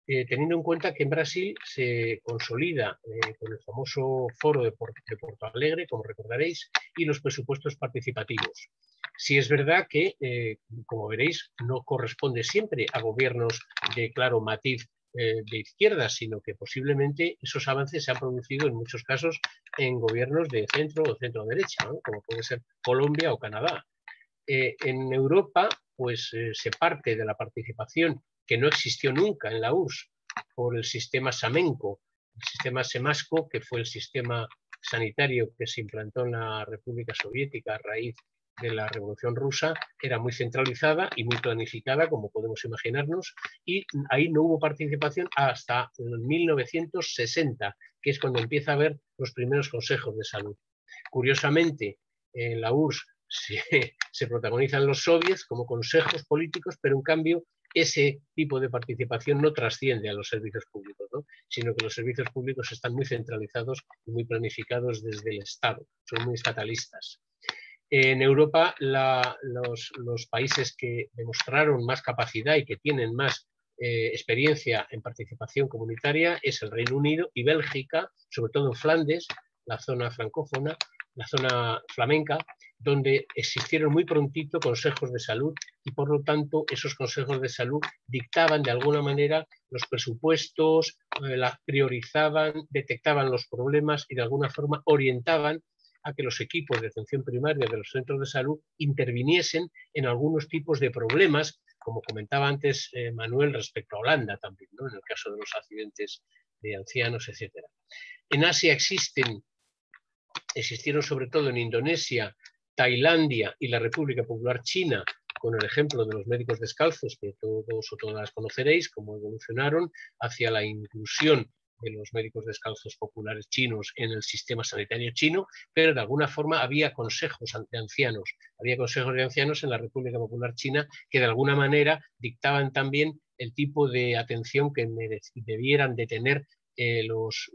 Teniendo en cuenta que en Brasil se consolida con el famoso foro de Porto Alegre, como recordaréis, y los presupuestos participativos. Sí es verdad que, como veréis, no corresponde siempre a gobiernos de claro matiz de izquierda, sino que posiblemente esos avances se han producido en muchos casos en gobiernos de centro o centro-derecha, ¿no? Como puede ser Colombia o Canadá. En Europa, pues se parte de la participación que no existió nunca en la URSS por el sistema Samenko, el sistema Semasco, que fue el sistema sanitario que se implantó en la República Soviética a raíz de la Revolución Rusa, era muy centralizada y muy planificada, como podemos imaginarnos, y ahí no hubo participación hasta 1960, que es cuando empieza a haber los primeros consejos de salud. Curiosamente, en la URSS se protagonizan los soviets como consejos políticos, pero en cambio ese tipo de participación no trasciende a los servicios públicos, ¿no? Sino que los servicios públicos están muy centralizados y muy planificados desde el Estado, son muy estatalistas. En Europa, los países que demostraron más capacidad y que tienen más experiencia en participación comunitaria es el Reino Unido y Bélgica, sobre todo en Flandes, la zona francófona, la zona flamenca, donde existieron muy prontito consejos de salud y por lo tanto esos consejos de salud dictaban de alguna manera los presupuestos, priorizaban, detectaban los problemas y de alguna forma orientaban a que los equipos de atención primaria de los centros de salud interviniesen en algunos tipos de problemas, como comentaba antes Manuel respecto a Holanda también, ¿no? En el caso de los accidentes de ancianos, etc. En Asia existieron sobre todo en Indonesia Tailandia y la República Popular China, con el ejemplo de los médicos descalzos, que todos o todas conoceréis, cómo evolucionaron hacia la inclusión de los médicos descalzos populares chinos en el sistema sanitario chino, pero de alguna forma había consejos de ancianos. Había consejos de ancianos en la República Popular China que de alguna manera dictaban también el tipo de atención que debieran de tener los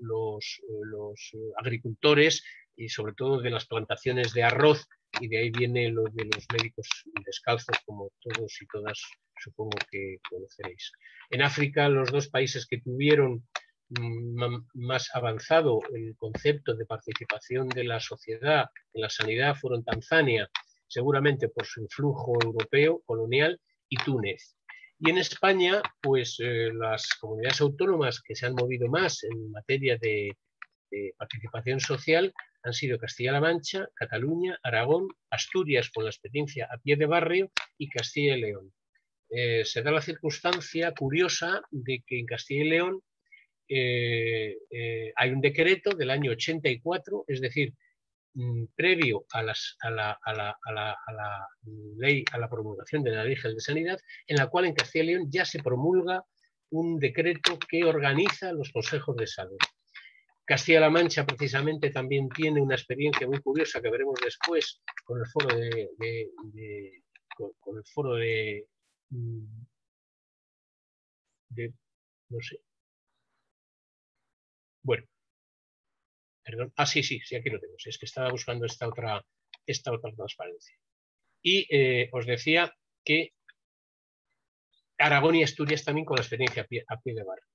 agricultores y sobre todo de las plantaciones de arroz, y de ahí viene lo de los médicos descalzos, como todos y todas supongo que conoceréis. En África, los dos países que tuvieron más avanzado el concepto de participación de la sociedad en la sanidad fueron Tanzania, seguramente por su influjo europeo colonial, y Túnez. Y en España, pues las comunidades autónomas que se han movido más en materia de participación social han sido Castilla-La Mancha, Cataluña, Aragón, Asturias con la experiencia a pie de barrio y Castilla y León. Se da la circunstancia curiosa de que en Castilla y León hay un decreto del año 84, es decir, previo a la ley, a la promulgación de la Ley General de Sanidad, en la cual en Castilla y León ya se promulga un decreto que organiza los consejos de salud. Castilla-La Mancha precisamente también tiene una experiencia muy curiosa que veremos después con el foro no sé. Bueno, perdón. Ah, sí, aquí lo tenemos. Es que estaba buscando esta otra transparencia. Y os decía que Aragón y Asturias también con la experiencia a pie de barrio.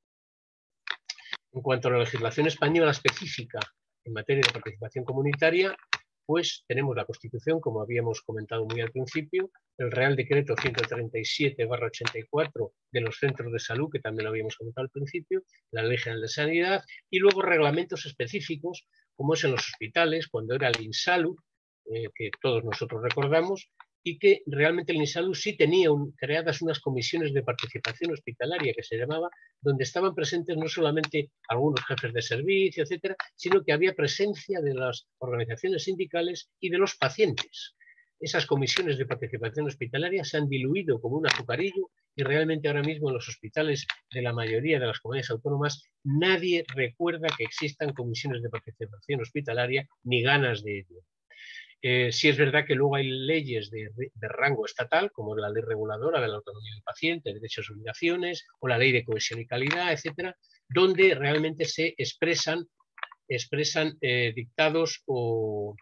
En cuanto a la legislación española específica en materia de participación comunitaria, pues tenemos la Constitución, como habíamos comentado muy al principio, el Real Decreto 137/84 de los centros de salud, que también lo habíamos comentado al principio, la Ley General de Sanidad, y luego reglamentos específicos, como es en los hospitales, cuando era el INSALU, que todos nosotros recordamos, y que realmente el INSALU sí tenía creadas unas comisiones de participación hospitalaria que se llamaba, donde estaban presentes no solamente algunos jefes de servicio, etcétera, sino que había presencia de las organizaciones sindicales y de los pacientes. Esas comisiones de participación hospitalaria se han diluido como un azucarillo y realmente ahora mismo en los hospitales de la mayoría de las comunidades autónomas nadie recuerda que existan comisiones de participación hospitalaria ni ganas de ello. Sí es verdad que luego hay leyes de rango estatal, como la ley reguladora de la autonomía del paciente, derechos y obligaciones, o la ley de cohesión y calidad, etcétera, donde realmente se expresan dictados o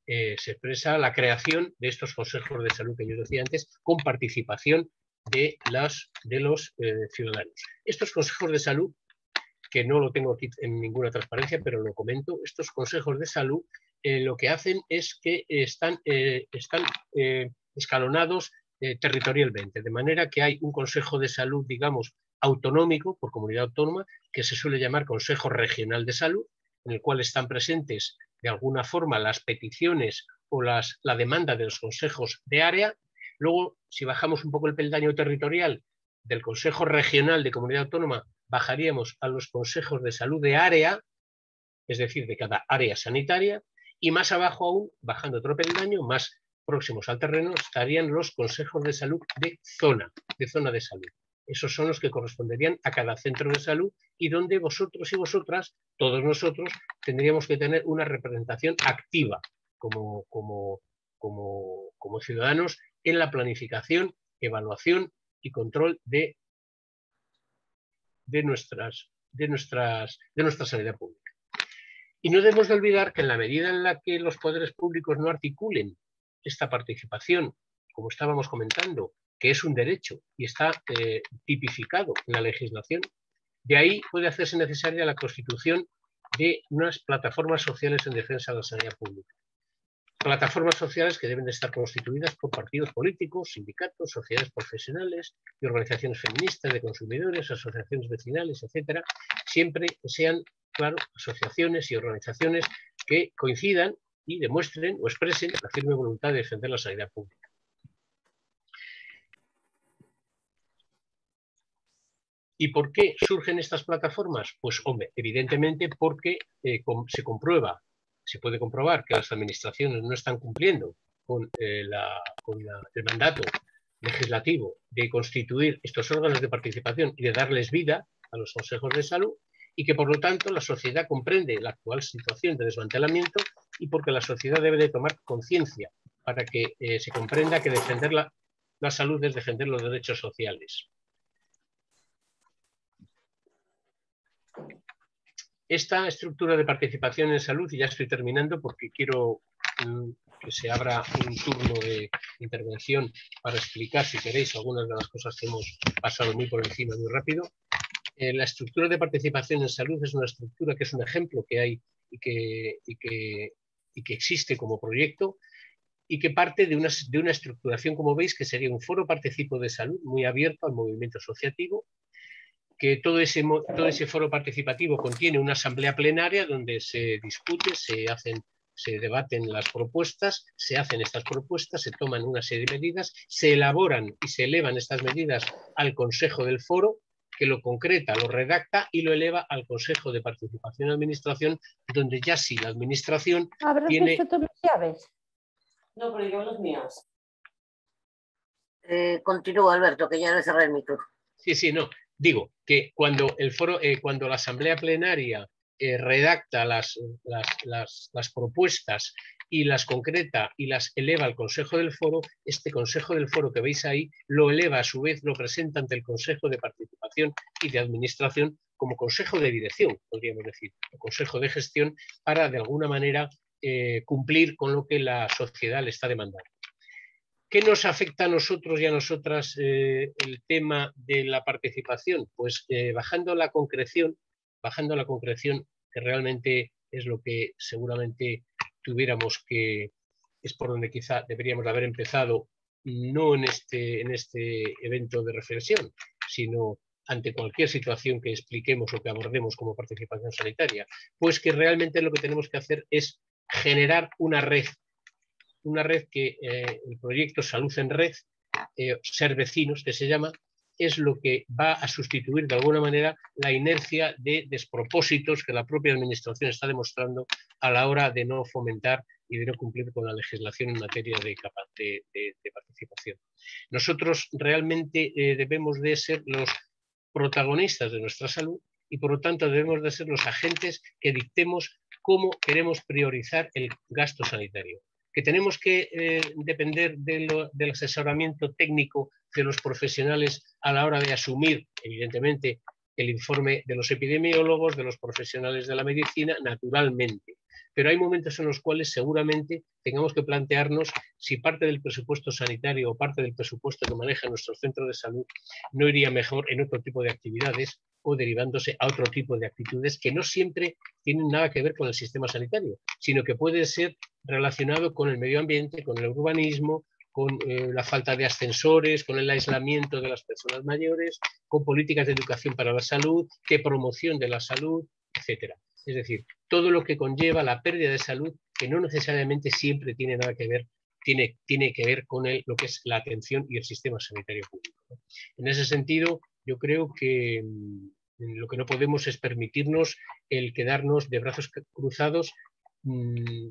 se expresa la creación de estos consejos de salud que yo decía antes, con participación de los ciudadanos. Estos consejos de salud, que no lo tengo aquí en ninguna transparencia, pero lo comento, estos consejos de salud lo que hacen es que están escalonados territorialmente, de manera que hay un consejo de salud, digamos, autonómico, por comunidad autónoma, que se suele llamar Consejo Regional de Salud, en el cual están presentes de alguna forma las peticiones o la demanda de los consejos de área. Luego, si bajamos un poco el peldaño territorial del Consejo Regional de Comunidad Autónoma, bajaríamos a los consejos de salud de área, es decir, de cada área sanitaria, y más abajo aún, bajando otro peldaño, más próximos al terreno, estarían los consejos de salud de zona de salud. Esos son los que corresponderían a cada centro de salud y donde vosotros y vosotras, todos nosotros, tendríamos que tener una representación activa como ciudadanos en la planificación, evaluación y control de nuestra sanidad pública. Y no debemos de olvidar que en la medida en la que los poderes públicos no articulen esta participación, como estábamos comentando, que es un derecho y está tipificado en la legislación, de ahí puede hacerse necesaria la constitución de unas plataformas sociales en defensa de la sanidad pública. Plataformas sociales que deben de estar constituidas por partidos políticos, sindicatos, sociedades profesionales y organizaciones feministas, de consumidores, asociaciones vecinales, etcétera, siempre sean, claro, asociaciones y organizaciones que coincidan y demuestren o expresen la firme voluntad de defender la sanidad pública. ¿Y por qué surgen estas plataformas? Pues, hombre, evidentemente porque se puede comprobar que las administraciones no están cumpliendo con el mandato legislativo de constituir estos órganos de participación y de darles vida a los consejos de salud, y que por lo tanto la sociedad comprende la actual situación de desmantelamiento y porque la sociedad debe de tomar conciencia para que se comprenda que defender la salud es defender los derechos sociales. Esta estructura de participación en salud, y ya estoy terminando porque quiero que se abra un turno de intervención para explicar, si queréis, algunas de las cosas que hemos pasado muy por encima, muy rápido. La estructura de participación en salud es una estructura que es un ejemplo que hay y que existe como proyecto y que parte de una estructuración, como veis, que sería un foro participo de salud muy abierto al movimiento asociativo, que todo ese foro participativo contiene una asamblea plenaria donde se discute, se debaten las propuestas, se hacen estas propuestas, se toman una serie de medidas, se elaboran y se elevan estas medidas al Consejo del Foro, que lo concreta, lo redacta y lo eleva al Consejo de Participación y Administración, donde ya sí la Administración tiene... ¿Habrás visto tus llaves? No, pero yo las mías. Continúa, Alberto, que ya le cerré el micro. Sí, no. Digo que cuando la Asamblea Plenaria redacta las propuestas y las concreta y las eleva al Consejo del Foro, este Consejo del Foro que veis ahí lo eleva a su vez, lo presenta ante el Consejo de Participación y de Administración como Consejo de Dirección, podríamos decir, o Consejo de Gestión, para de alguna manera cumplir con lo que la sociedad le está demandando. ¿Qué nos afecta a nosotros y a nosotras el tema de la participación? Pues bajando a la concreción, que realmente es lo que seguramente tuviéramos que, es por donde quizá deberíamos haber empezado, no en este evento de reflexión, sino ante cualquier situación que expliquemos o que abordemos como participación sanitaria, pues que realmente lo que tenemos que hacer es generar una red que el proyecto Salud en Red, Ser Vecinos, que se llama, es lo que va a sustituir de alguna manera la inercia de despropósitos que la propia Administración está demostrando a la hora de no fomentar y de no cumplir con la legislación en materia de participación. Nosotros realmente debemos de ser los protagonistas de nuestra salud y por lo tanto debemos de ser los agentes que dictemos cómo queremos priorizar el gasto sanitario. Que tenemos que depender del asesoramiento técnico de los profesionales a la hora de asumir, evidentemente, el informe de los epidemiólogos, de los profesionales de la medicina, naturalmente. Pero hay momentos en los cuales seguramente tengamos que plantearnos si parte del presupuesto sanitario o parte del presupuesto que maneja nuestro centro de salud no iría mejor en otro tipo de actividades o derivándose a otro tipo de actitudes que no siempre tienen nada que ver con el sistema sanitario, sino que puede ser relacionado con el medio ambiente, con el urbanismo, con la falta de ascensores, con el aislamiento de las personas mayores, con políticas de educación para la salud, de promoción de la salud, etcétera. Es decir, todo lo que conlleva la pérdida de salud, que no necesariamente siempre tiene nada que ver, tiene que ver con lo que es la atención y el sistema sanitario público, ¿no? En ese sentido, yo creo que lo que no podemos es permitirnos el quedarnos de brazos cruzados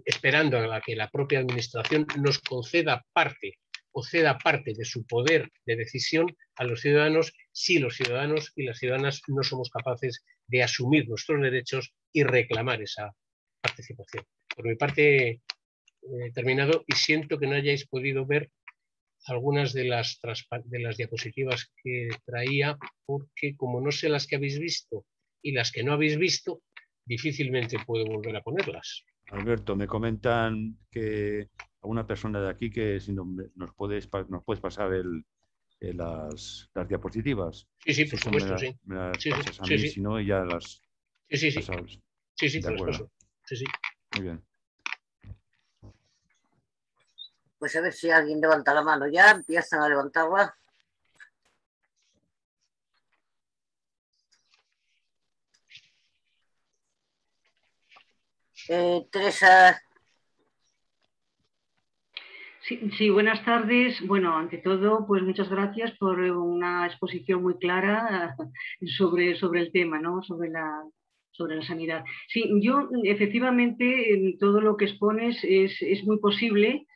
esperando a que la propia Administración nos conceda parte o ceda parte de su poder de decisión a los ciudadanos si los ciudadanos y las ciudadanas no somos capaces de asumir nuestros derechos y reclamar esa participación. Por mi parte, he terminado y siento que no hayáis podido ver algunas de las diapositivas que traía, porque como no sé las que habéis visto y las que no habéis visto, difícilmente puedo volver a ponerlas. Alberto, me comentan que alguna persona de aquí que si nos puedes pasar las diapositivas. Sí, por supuesto, sí. Me las pasas a mí, si no, ya las... Sí, de acuerdo. Sí. Muy bien. Pues a ver si alguien levanta la mano ya, empiezan a levantarla. Teresa. Sí, buenas tardes. Bueno, ante todo, pues muchas gracias por una exposición muy clara sobre el tema, ¿no? Sobre la sanidad. Sí, yo efectivamente todo lo que expones es muy posible.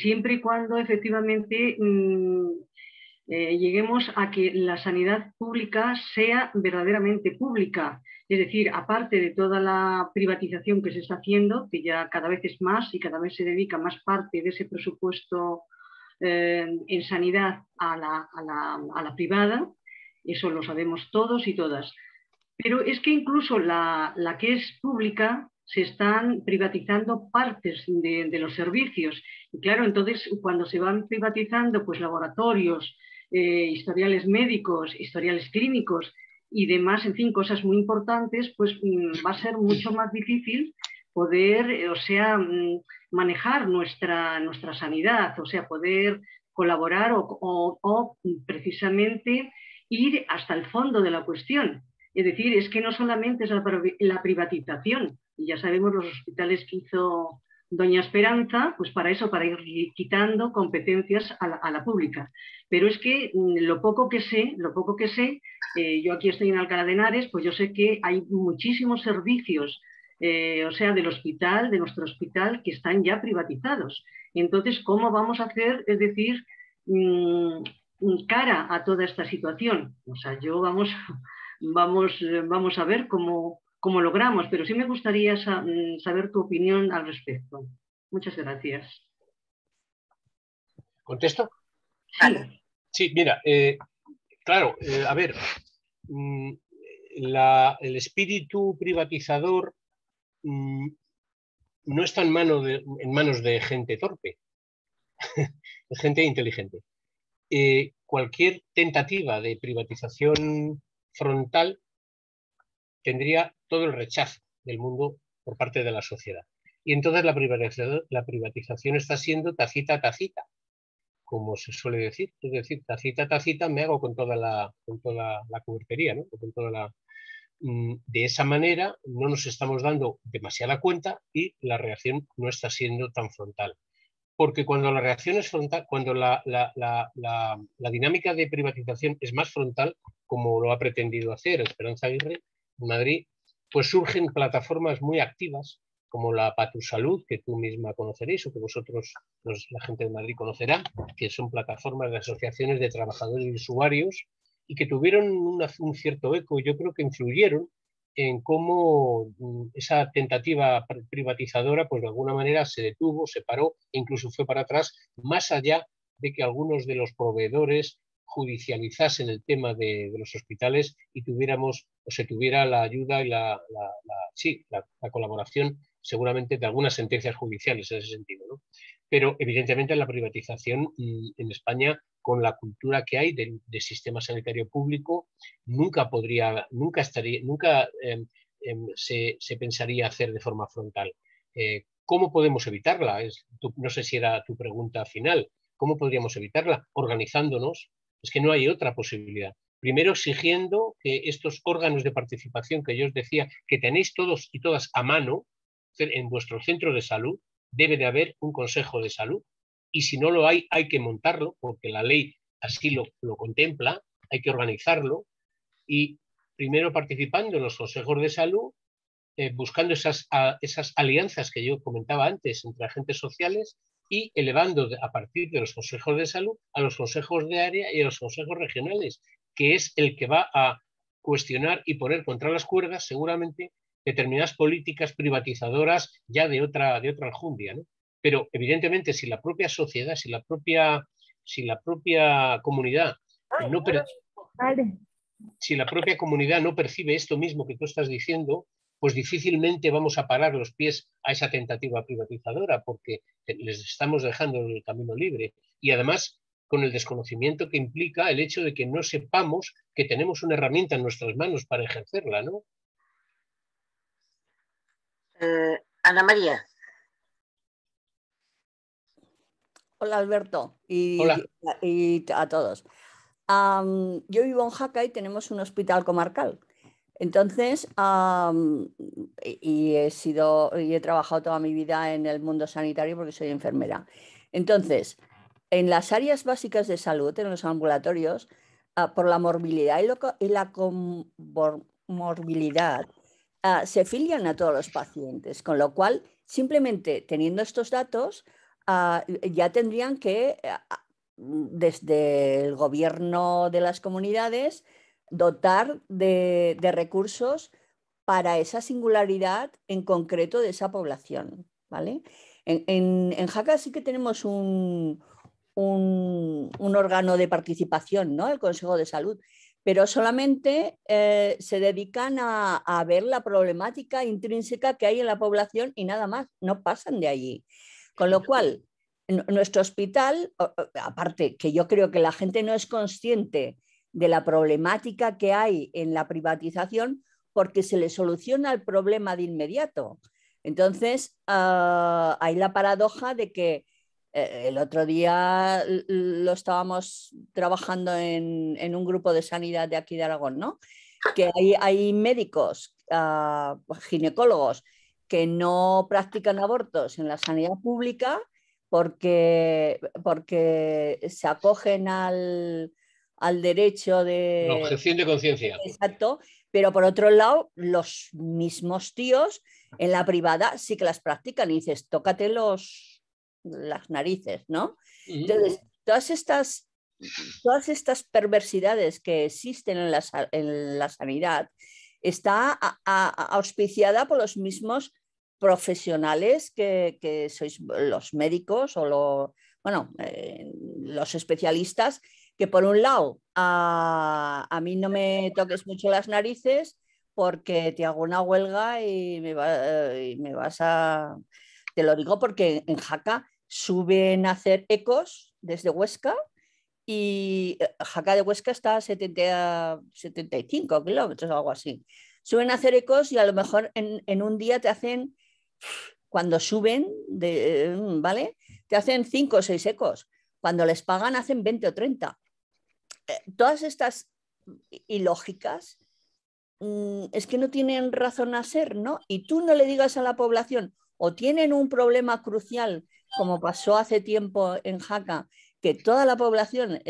siempre y cuando efectivamente lleguemos a que la sanidad pública sea verdaderamente pública. Es decir, aparte de toda la privatización que se está haciendo, que ya cada vez es más y cada vez se dedica más parte de ese presupuesto en sanidad a la privada, eso lo sabemos todos y todas. Pero es que incluso la que es pública se están privatizando partes de los servicios. Y claro, entonces cuando se van privatizando pues laboratorios, historiales médicos, historiales clínicos y demás, en fin, cosas muy importantes, pues va a ser mucho más difícil poder, manejar nuestra sanidad, o sea, poder colaborar o precisamente ir hasta el fondo de la cuestión. Es decir, es que no solamente es la privatización, y ya sabemos los hospitales que hizo doña Esperanza, pues para eso, para ir quitando competencias a la pública. Pero es que lo poco que sé, yo aquí estoy en Alcalá de Henares, pues yo sé que hay muchísimos servicios, o sea, del hospital, de nuestro hospital, que están ya privatizados. Entonces, ¿cómo vamos a hacer, es decir, cara a toda esta situación? O sea, vamos a ver cómo logramos, pero sí me gustaría saber tu opinión al respecto. Muchas gracias. ¿Contesto? Sí. Sí, mira, claro, a ver, el espíritu privatizador no está en manos de gente torpe, de gente inteligente. Cualquier tentativa de privatización frontal tendría todo el rechazo del mundo por parte de la sociedad. Y entonces la privatización está siendo tacita a tacita, como se suele decir. Es decir, tacita a tacita me hago con toda la cubertería, ¿no? Con toda de esa manera no nos estamos dando demasiada cuenta y la reacción no está siendo tan frontal. Porque cuando la reacción es frontal, cuando la dinámica de privatización es más frontal, como lo ha pretendido hacer Esperanza Aguirre en Madrid, pues surgen plataformas muy activas, como la Patusalud, que tú misma conoceréis o que vosotros, la gente de Madrid, conocerá, que son plataformas de asociaciones de trabajadores y usuarios y que tuvieron un cierto eco y yo creo que influyeron en cómo esa tentativa privatizadora, pues de alguna manera se detuvo, se paró e incluso fue para atrás, más allá de que algunos de los proveedores judicializasen el tema de los hospitales y se tuviera la ayuda y la colaboración seguramente de algunas sentencias judiciales en ese sentido, ¿no? Pero evidentemente la privatización en España, con la cultura que hay de sistema sanitario público, nunca se pensaría hacer de forma frontal. ¿Cómo podemos evitarla? No sé si era tu pregunta final. ¿Cómo podríamos evitarla? Organizándonos. Es que no hay otra posibilidad. Primero, exigiendo que estos órganos de participación que yo os decía, que tenéis todos y todas a mano en vuestro centro de salud, debe de haber un consejo de salud. Y si no lo hay, hay que montarlo, porque la ley así lo contempla, hay que organizarlo. Y primero participando en los consejos de salud, buscando esas alianzas que yo comentaba antes entre agentes sociales y elevando a partir de los consejos de salud a los consejos de área y a los consejos regionales, que es el que va a cuestionar y poner contra las cuerdas seguramente determinadas políticas privatizadoras ya de otra enjundia, ¿no? Pero evidentemente si la propia sociedad, si la propia comunidad si la propia comunidad no percibe esto mismo que tú estás diciendo, pues difícilmente vamos a parar los pies a esa tentativa privatizadora, porque les estamos dejando el camino libre. Y además, con el desconocimiento que implica el hecho de que no sepamos que tenemos una herramienta en nuestras manos para ejercerla, ¿no? Ana María. Hola, Alberto, Hola. y a todos. Yo vivo en Jaca y tenemos un hospital comarcal. Entonces, he trabajado toda mi vida en el mundo sanitario porque soy enfermera. Entonces, en las áreas básicas de salud, en los ambulatorios, por la morbilidad y la comorbilidad, se filian a todos los pacientes, con lo cual, simplemente teniendo estos datos, ya tendrían que, desde el gobierno de las comunidades, dotar de recursos para esa singularidad en concreto de esa población, ¿vale? En Jaca sí que tenemos un órgano de participación, ¿no? El Consejo de Salud, pero solamente se dedican a ver la problemática intrínseca que hay en la población y nada más, no pasan de allí. Con lo cual, nuestro hospital, aparte que yo creo que la gente no es consciente de la problemática que hay en la privatización porque se le soluciona el problema de inmediato. Entonces, hay la paradoja de que el otro día lo estábamos trabajando en un grupo de sanidad de aquí de Aragón, ¿no? Que hay médicos, ginecólogos, que no practican abortos en la sanidad pública porque se acogen al derecho de... La objeción de conciencia. Exacto, pero por otro lado, los mismos tíos en la privada sí que las practican y dices, tócate las narices, ¿no? Entonces, todas estas perversidades que existen en la sanidad está auspiciada por los mismos profesionales que sois los médicos o los especialistas, que por un lado a mí no me toques mucho las narices porque te hago una huelga y me vas a... Te lo digo porque en Jaca suben a hacer ecos desde Huesca y Jaca de Huesca está a 75 kilómetros o algo así. Suben a hacer ecos y a lo mejor en un día te hacen, cuando suben, ¿vale? Te hacen 5 o 6 ecos. Cuando les pagan hacen 20 o 30. Todas estas ilógicas es que no tienen razón a ser, ¿no? Y tú no le digas a la población, o tienen un problema crucial, como pasó hace tiempo en Jaca, que toda la población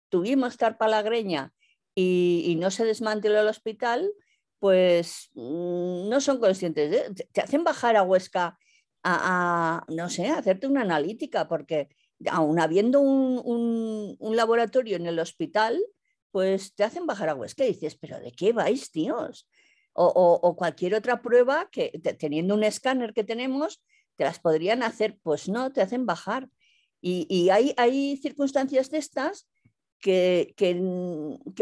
tuvimos tarpalagreña y no se desmanteló el hospital, pues no son conscientes. Te hacen bajar a Huesca no sé, a hacerte una analítica, porque aún habiendo un laboratorio en el hospital, pues te hacen bajar a Huesca y dices, ¿pero de qué vais, tíos? O cualquier otra prueba que teniendo un escáner que tenemos, te las podrían hacer, pues no, te hacen bajar. Y hay circunstancias de estas que,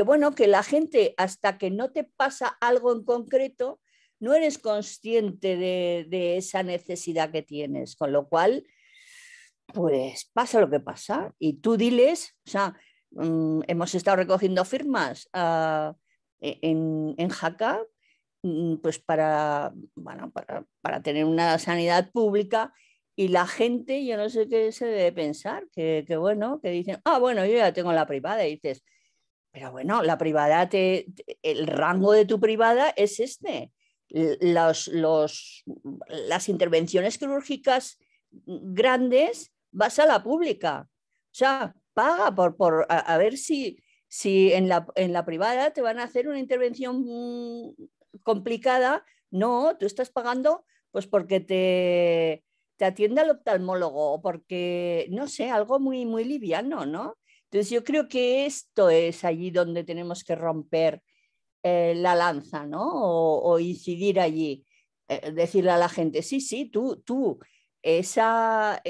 bueno, que la gente, hasta que no te pasa algo en concreto, no eres consciente de esa necesidad que tienes, con lo cual, pues pasa lo que pasa. Y tú diles, o sea, hemos estado recogiendo firmas en Jaca, pues bueno, para tener una sanidad pública, y la gente, yo no sé qué se debe pensar, que bueno, que dicen, bueno, yo ya tengo la privada, y dices, pero bueno, la privada, el rango de tu privada es este. Las intervenciones quirúrgicas grandes vas a la pública. O sea, paga a ver si en la privada te van a hacer una intervención complicada. No, tú estás pagando pues porque te atiende el oftalmólogo o porque, no sé, algo muy, muy liviano, ¿no? Entonces yo creo que esto es allí donde tenemos que romper la lanza, ¿no? O incidir allí, decirle a la gente, sí, tú, esa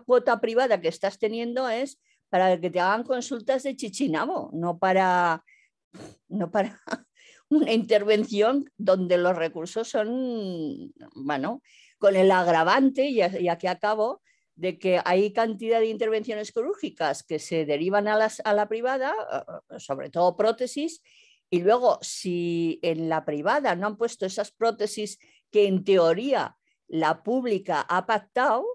cuota privada que estás teniendo es para que te hagan consultas de chichinabo, no para una intervención donde los recursos son, bueno, con el agravante, y aquí acabo, de que hay cantidad de intervenciones quirúrgicas que se derivan a la privada, sobre todo prótesis, y luego si en la privada no han puesto esas prótesis que en teoría la pública ha pactado,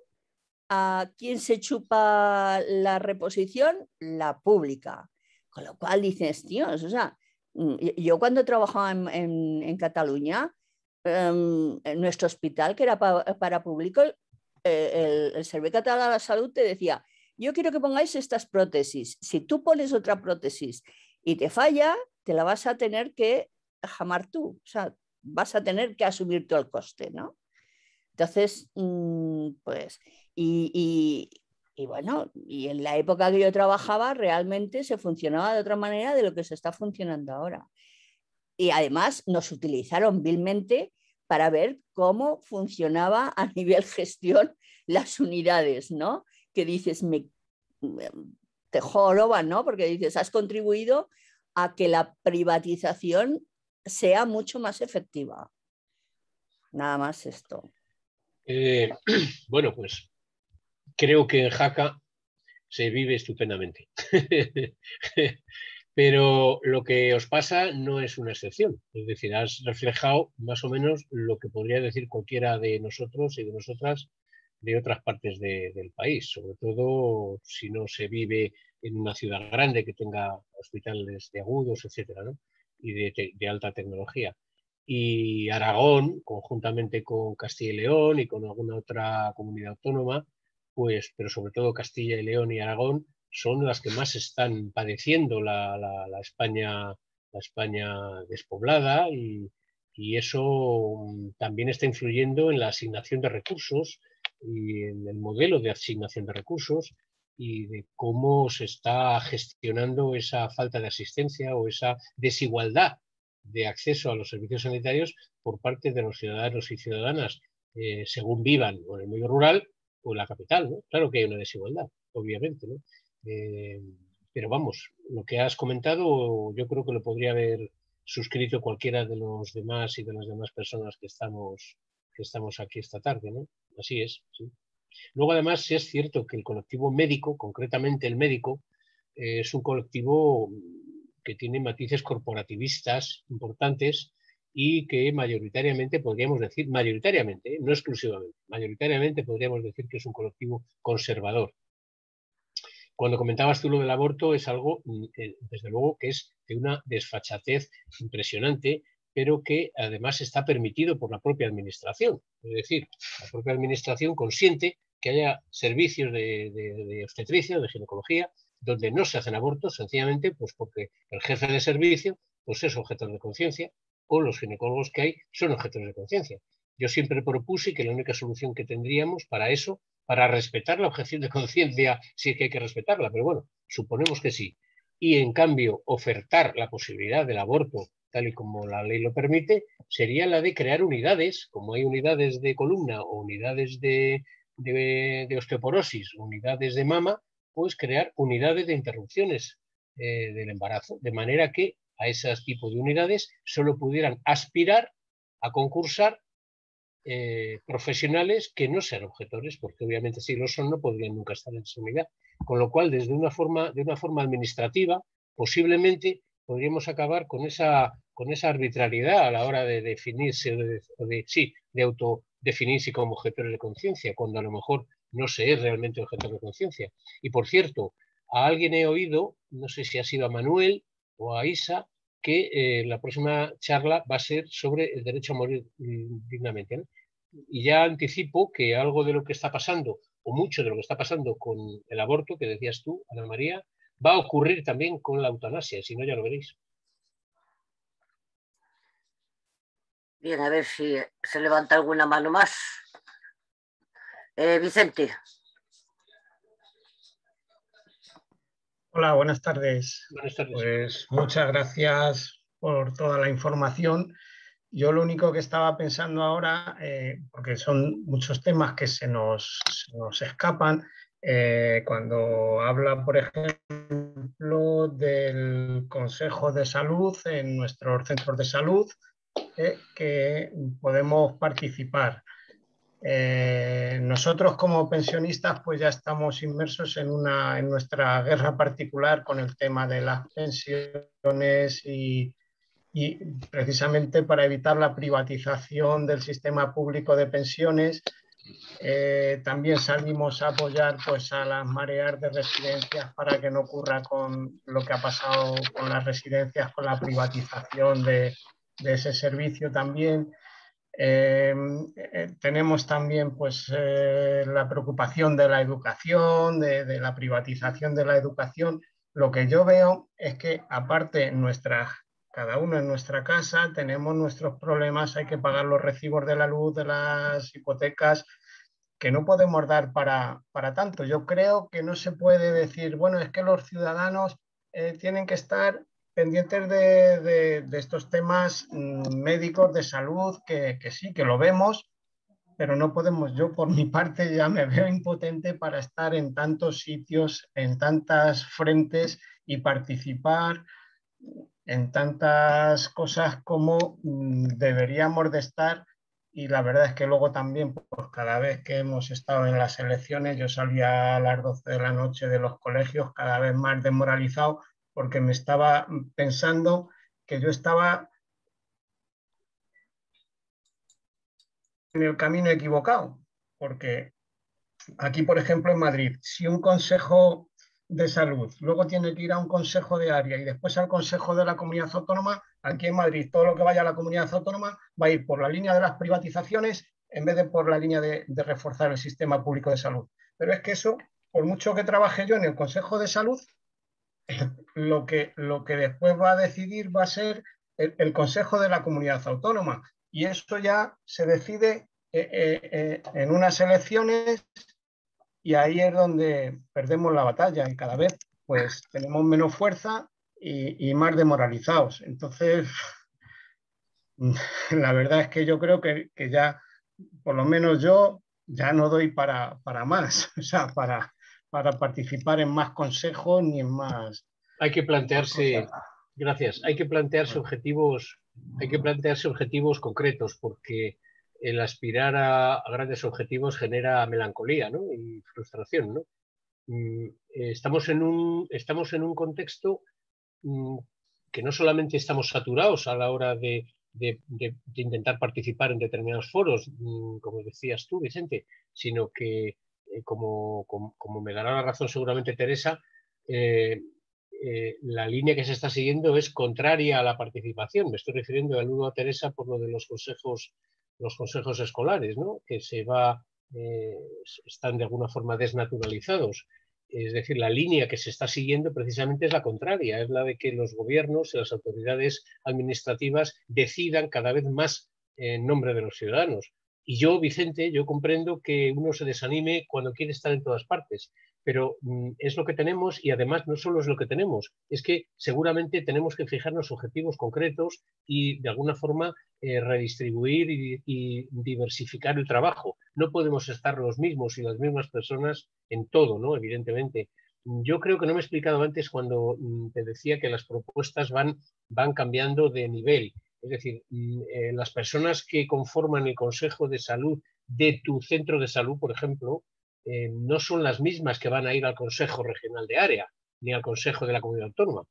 ¿a quién se chupa la reposición? La pública. Con lo cual dices, tíos, o sea, yo cuando trabajaba en Cataluña, en nuestro hospital, que era para público, el Servei Català de la Salud te decía, yo quiero que pongáis estas prótesis. Si tú pones otra prótesis y te falla, te la vas a tener que jamar tú. O sea, vas a tener que asumir todo el coste, ¿no? Entonces, pues, y Y bueno, y en la época que yo trabajaba realmente se funcionaba de otra manera de lo que se está funcionando ahora. Y además nos utilizaron vilmente para ver cómo funcionaba a nivel gestión las unidades, ¿no? Que dices, te joroban, ¿no? Porque dices, has contribuido a que la privatización sea mucho más efectiva. Nada más esto. Bueno, pues creo que en Jaca se vive estupendamente. Pero lo que os pasa no es una excepción. Es decir, has reflejado más o menos lo que podría decir cualquiera de nosotros y de nosotras de otras partes del país, sobre todo si no se vive en una ciudad grande que tenga hospitales de agudos, etcétera, ¿no? Y de alta tecnología. Y Aragón, conjuntamente con Castilla y León y con alguna otra comunidad autónoma, pues, pero sobre todo Castilla y León y Aragón, son las que más están padeciendo la España despoblada y eso también está influyendo en la asignación de recursos y en el modelo de asignación de recursos y de cómo se está gestionando esa falta de asistencia o esa desigualdad de acceso a los servicios sanitarios por parte de los ciudadanos y ciudadanas, según vivan o en el medio rural o en la capital, ¿no? Claro que hay una desigualdad, obviamente, ¿no? Pero vamos, lo que has comentado yo creo que lo podría haber suscrito cualquiera de los demás y de las demás personas que estamos aquí esta tarde, ¿no? Así es, sí. Luego, además, sí es cierto que el colectivo médico, concretamente el médico, es un colectivo que tiene matices corporativistas importantes y que mayoritariamente podríamos decir, mayoritariamente, no exclusivamente, mayoritariamente podríamos decir que es un colectivo conservador. Cuando comentabas tú lo del aborto es algo, desde luego, que es de una desfachatez impresionante, pero que además está permitido por la propia administración. Es decir, la propia administración consiente que haya servicios de obstetricia, de ginecología, donde no se hacen abortos, sencillamente pues porque el jefe de servicio pues es objetor de conciencia o los ginecólogos que hay son objetores de conciencia. Yo siempre propuse que la única solución que tendríamos para eso, para respetar la objeción de conciencia, sí es que hay que respetarla, pero bueno, suponemos que sí. Y en cambio, ofertar la posibilidad del aborto, tal y como la ley lo permite, sería la de crear unidades, como hay unidades de columna o unidades de osteoporosis, unidades de mama, pues crear unidades de interrupciones del embarazo, de manera que a esos tipos de unidades solo pudieran aspirar a concursar profesionales que no sean objetores, porque obviamente si lo son no podrían nunca estar en esa unidad. Con lo cual, de una forma administrativa, posiblemente podríamos acabar con esa arbitrariedad a la hora de definirse, de autodefinirse como objetores de conciencia, cuando a lo mejor no se es realmente objetor de conciencia. Y por cierto, a alguien he oído, no sé si ha sido a Manuel o a Isa, que la próxima charla va a ser sobre el derecho a morir dignamente, ¿no? Y ya anticipo que algo de lo que está pasando, o mucho de lo que está pasando con el aborto, que decías tú, Ana María, va a ocurrir también con la eutanasia, si no ya lo veréis. Bien, a ver si se levanta alguna mano más. Vicente. Hola, buenas tardes. Buenas tardes. Pues muchas gracias por toda la información. Yo lo único que estaba pensando ahora, porque son muchos temas que se nos escapan, cuando habla, por ejemplo, del Consejo de Salud en nuestros centros de salud, que podemos participar. Nosotros como pensionistas pues ya estamos inmersos en nuestra guerra particular con el tema de las pensiones y precisamente para evitar la privatización del sistema público de pensiones también salimos a apoyar pues a las mareas de residencias para que no ocurra con lo que ha pasado con las residencias, con la privatización de ese servicio también. Tenemos también pues, la preocupación de la educación, de la privatización de la educación. Lo que yo veo es que aparte cada uno en nuestra casa tenemos nuestros problemas, hay que pagar los recibos de la luz, de las hipotecas, no podemos dar para tanto. Yo creo que no se puede decir, bueno, es que los ciudadanos tienen que estar pendientes de estos temas médicos de salud, que sí, que lo vemos, pero no podemos. Yo por mi parte ya me veo impotente para estar en tantos sitios, en tantas frentes y participar en tantas cosas como deberíamos de estar. Y la verdad es que luego también, pues cada vez que hemos estado en las elecciones, yo salía a las 12 de la noche de los colegios cada vez más desmoralizado, porque me estaba pensando que yo estaba en el camino equivocado. Porque aquí, por ejemplo, en Madrid, si un consejo de salud luego tiene que ir a un consejo de área y después al consejo de la comunidad autónoma, aquí en Madrid todo lo que vaya a la comunidad autónoma va a ir por la línea de las privatizaciones en vez de por la línea de reforzar el sistema público de salud. Pero es que eso, por mucho que trabaje yo en el consejo de salud, lo que después va a decidir va a ser el consejo de la comunidad autónoma, y eso ya se decide en unas elecciones, y ahí es donde perdemos la batalla y cada vez pues tenemos menos fuerza y más demoralizados. Entonces, la verdad es que yo creo que ya, por lo menos yo, ya no doy para más, o sea, para participar en más consejos ni en más. Hay que plantearse, gracias, hay que plantearse objetivos concretos, porque el aspirar a grandes objetivos genera melancolía, ¿no? Y frustración, ¿no? Estamos en un contexto que no solamente estamos saturados a la hora de intentar participar en determinados foros, como decías tú, Vicente, sino que, como me dará la razón seguramente Teresa, la línea que se está siguiendo es contraria a la participación. Me estoy refiriendo, aludo a Teresa por lo de los consejos escolares, ¿no? Que están de alguna forma desnaturalizados. Es decir, la línea que se está siguiendo precisamente es la contraria, es la de que los gobiernos y las autoridades administrativas decidan cada vez más en nombre de los ciudadanos. Y yo, Vicente, yo comprendo que uno se desanime cuando quiere estar en todas partes, pero es lo que tenemos, y además no solo es lo que tenemos, es que seguramente tenemos que fijarnos objetivos concretos y de alguna forma redistribuir y diversificar el trabajo. No podemos estar los mismos y las mismas personas en todo, ¿no? Evidentemente. Yo creo que no me he explicado antes cuando te decía que las propuestas van cambiando de nivel. Es decir, las personas que conforman el Consejo de Salud de tu centro de salud, por ejemplo, no son las mismas que van a ir al Consejo Regional de Área ni al Consejo de la Comunidad Autónoma.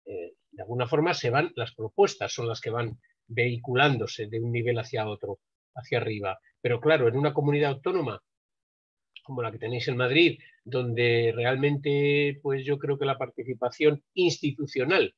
De alguna forma las propuestas son las que van vehiculándose de un nivel hacia otro, hacia arriba. Pero claro, en una comunidad autónoma como la que tenéis en Madrid, donde realmente pues yo creo que la participación institucional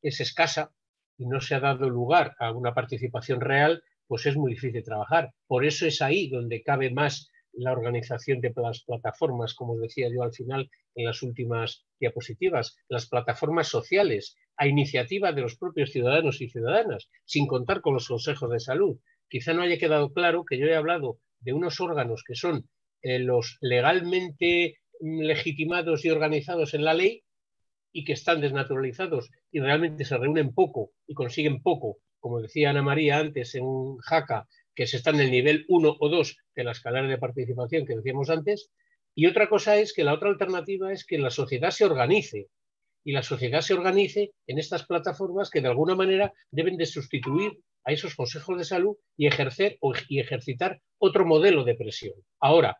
es escasa y no se ha dado lugar a una participación real, pues es muy difícil trabajar. Por eso es ahí donde cabe más la organización de las plataformas, como os decía yo al final en las últimas diapositivas, las plataformas sociales, a iniciativa de los propios ciudadanos y ciudadanas, sin contar con los consejos de salud. Quizá no haya quedado claro que yo he hablado de unos órganos que son los legalmente legitimados y organizados en la ley y que están desnaturalizados y realmente se reúnen poco y consiguen poco, como decía Ana María antes en Jaca, que se está en el nivel 1 o 2 de la escalera de participación que decíamos antes. Y otra cosa es que la otra alternativa es que la sociedad se organice, y la sociedad se organice en estas plataformas que de alguna manera deben de sustituir a esos consejos de salud y ejercer y ejercitar otro modelo de presión. Ahora,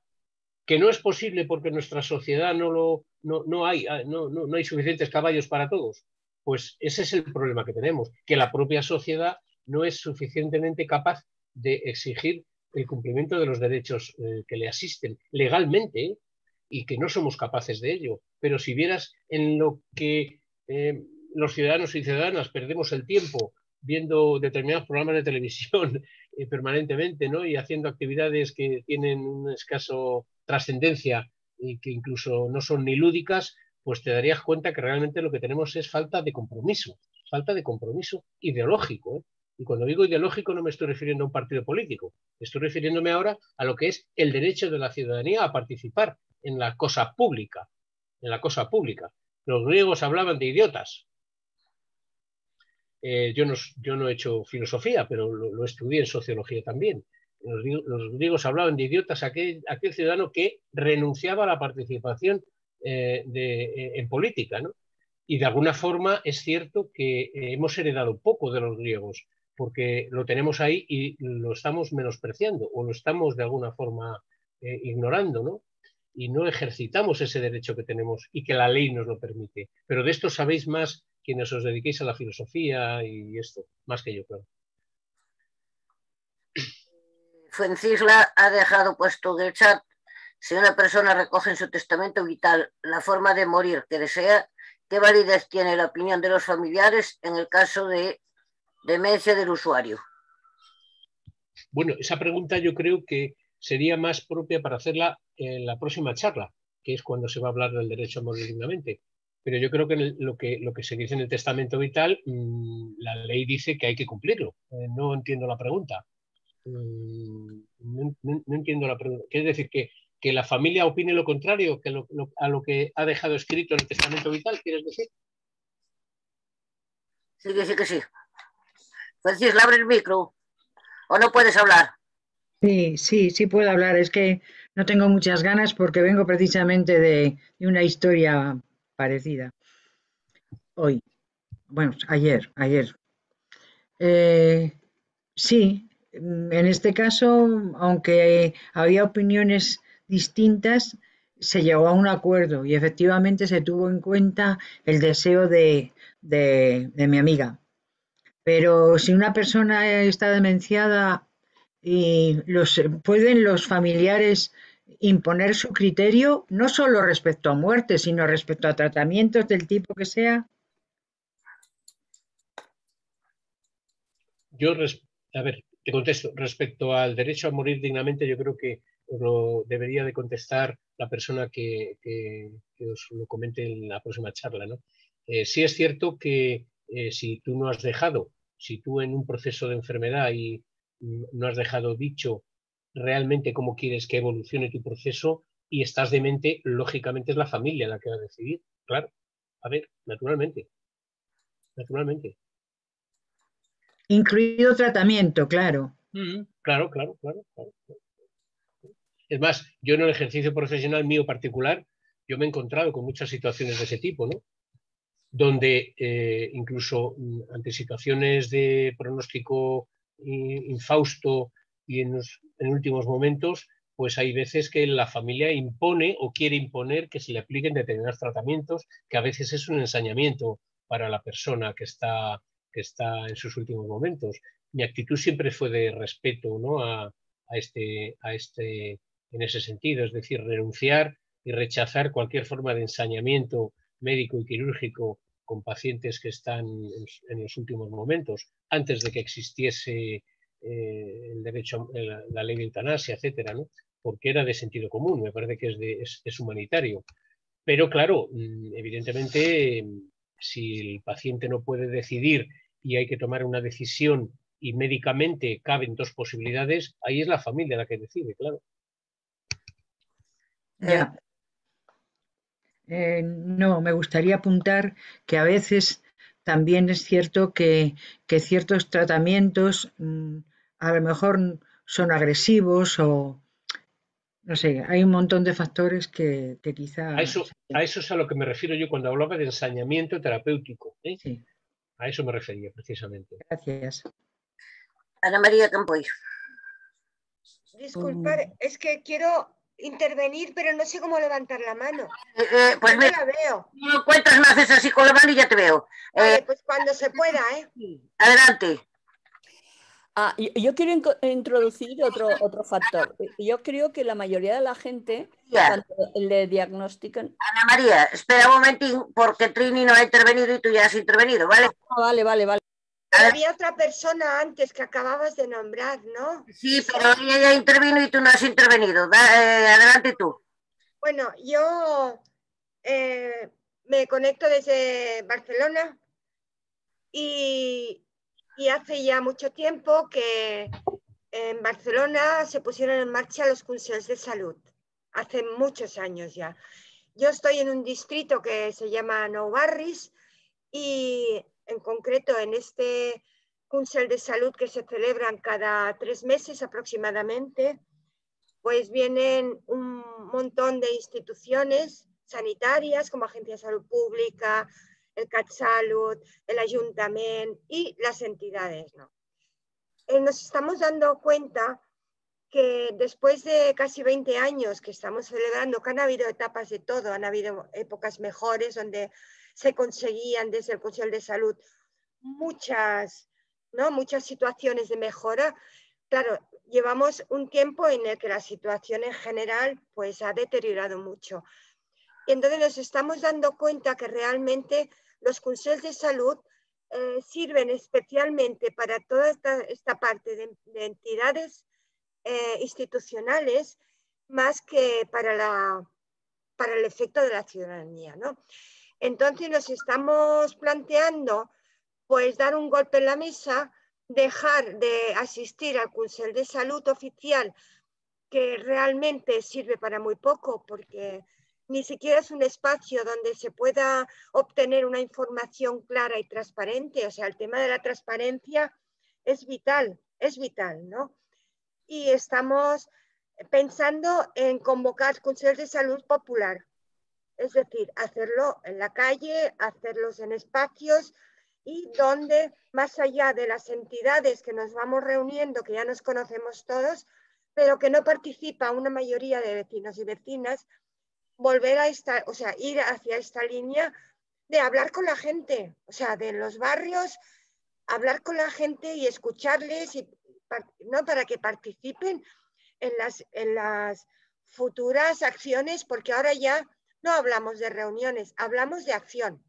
que no es posible porque en nuestra sociedad no hay suficientes caballos para todos, pues ese es el problema que tenemos, que la propia sociedad no es suficientemente capaz de exigir el cumplimiento de los derechos que le asisten legalmente, y que no somos capaces de ello. Pero si vieras en lo que los ciudadanos y ciudadanas perdemos el tiempo viendo determinados programas de televisión permanentemente, ¿no? Y haciendo actividades que tienen un escaso trascendencia y que incluso no son ni lúdicas, pues te darías cuenta que realmente lo que tenemos es falta de compromiso ideológico, Y cuando digo ideológico no me estoy refiriendo a un partido político, estoy refiriéndome ahora a lo que es el derecho de la ciudadanía a participar en la cosa pública, en la cosa pública. Los griegos hablaban de idiotas. Yo no he hecho filosofía, pero lo estudié en sociología también. Los griegos hablaban de idiotas, aquel ciudadano que renunciaba a la participación en política, ¿no? Y de alguna forma es cierto que hemos heredado poco de los griegos, porque lo tenemos ahí y lo estamos menospreciando o lo estamos de alguna forma ignorando, ¿no? Y no ejercitamos ese derecho que tenemos y que la ley nos lo permite. Pero de esto sabéis más quienes os dediquéis a la filosofía y esto, más que yo, claro. Fuencisla ha dejado puesto en el chat: si una persona recoge en su testamento vital la forma de morir que desea, ¿qué validez tiene la opinión de los familiares en el caso de demencia del usuario? Bueno, esa pregunta yo creo que sería más propia para hacerla en la próxima charla, que es cuando se va a hablar del derecho a morir dignamente. Pero yo creo que lo que se dice en el testamento vital, la ley dice que hay que cumplirlo. No entiendo la pregunta. No entiendo la pregunta. ¿Quiere decir que la familia opine lo contrario a lo que ha dejado escrito en el testamento vital? ¿Quieres decir? Sí, que sí. Francis, abre el micro. ¿O no puedes hablar? Sí puedo hablar. Es que no tengo muchas ganas porque vengo precisamente de una historia parecida. Hoy. Bueno, ayer. Sí, en este caso, aunque había opiniones distintas, se llegó a un acuerdo y efectivamente se tuvo en cuenta el deseo de mi amiga. Pero si una persona está demenciada, y pueden los familiares imponer su criterio, no solo respecto a muerte, sino respecto a tratamientos del tipo que sea. A ver, te contesto. Respecto al derecho a morir dignamente, yo creo que lo debería de contestar la persona que os lo comente en la próxima charla, ¿no? Sí es cierto que si tú no has dejado, si tú en un proceso de enfermedad y no has dejado dicho realmente cómo quieres que evolucione tu proceso y estás demente, lógicamente es la familia la que va a decidir. Claro, a ver, naturalmente. Incluido tratamiento, claro. Claro. Es más, yo en el ejercicio profesional mío particular, yo me he encontrado con muchas situaciones de ese tipo, ¿no? Donde incluso ante situaciones de pronóstico infausto y en últimos momentos, pues hay veces que la familia impone o quiere imponer que se le apliquen determinados tratamientos, que a veces es un ensañamiento para la persona que está en sus últimos momentos. Mi actitud siempre fue de respeto, ¿no? En ese sentido, es decir, renunciar y rechazar cualquier forma de ensañamiento médico y quirúrgico con pacientes que están en los últimos momentos, antes de que existiese el derecho, la ley de eutanasia, etcétera, ¿no? Porque era de sentido común, me parece que es humanitario. Pero claro, evidentemente, si el paciente no puede decidir y hay que tomar una decisión y médicamente caben dos posibilidades, ahí es la familia la que decide, claro. Ya. No, me gustaría apuntar que a veces también es cierto que ciertos tratamientos a lo mejor son agresivos o no sé, hay un montón de factores que quizá... A eso es a lo que me refiero yo cuando hablaba de ensañamiento terapéutico. Sí. A eso me refería precisamente. Gracias. Ana María Campoy. Disculpar, es que quiero intervenir, pero no sé cómo levantar la mano. Pues no mira, la veo. Si no encuentras, me haces así con la mano y ya te veo. Vale, pues cuando se pueda, ¿eh? Adelante. Yo quiero introducir otro factor. Yo creo que la mayoría de la gente, cuando le diagnostican... Ana María, espera un momentín, porque Trini no ha intervenido y tú ya has intervenido, ¿vale? Vale. Pero había otra persona antes que acababas de nombrar, ¿no? Sí, pero ella ya intervino y tú no has intervenido. Adelante tú. Bueno, yo me conecto desde Barcelona y Y hace ya mucho tiempo que en Barcelona se pusieron en marcha los Consells de Salud, hace muchos años ya. Yo estoy en un distrito que se llama Nou Barris y en concreto en este Consell de Salud que se celebran cada 3 meses aproximadamente, pues vienen un montón de instituciones sanitarias como Agencia de Salud Pública, el CatSalut, el Ayuntamiento y las entidades, ¿no? Nos estamos dando cuenta que después de casi 20 años que estamos celebrando, que han habido etapas de todo, han habido épocas mejores donde se conseguían desde el Consell de Salud muchas situaciones de mejora. Claro, llevamos un tiempo en el que la situación en general pues ha deteriorado mucho. Y entonces nos estamos dando cuenta que realmente los Consells de Salud sirven especialmente para toda esta parte de entidades institucionales más que para el efecto de la ciudadanía, ¿no? Entonces nos estamos planteando pues dar un golpe en la mesa, dejar de asistir al Consell de Salud oficial, que realmente sirve para muy poco, porque ni siquiera es un espacio donde se pueda obtener una información clara y transparente. O sea, el tema de la transparencia es vital, ¿no? Y estamos pensando en convocar Consell de Salud popular, es decir, hacerlo en la calle, hacerlos en espacios y donde, más allá de las entidades que nos vamos reuniendo, que ya nos conocemos todos, pero que no participa una mayoría de vecinos y vecinas, volver a ir hacia esta línea de hablar con la gente, o sea, de los barrios, hablar con la gente y escucharles, ¿no? Para que participen en las futuras acciones, porque ahora ya no hablamos de reuniones, hablamos de acción,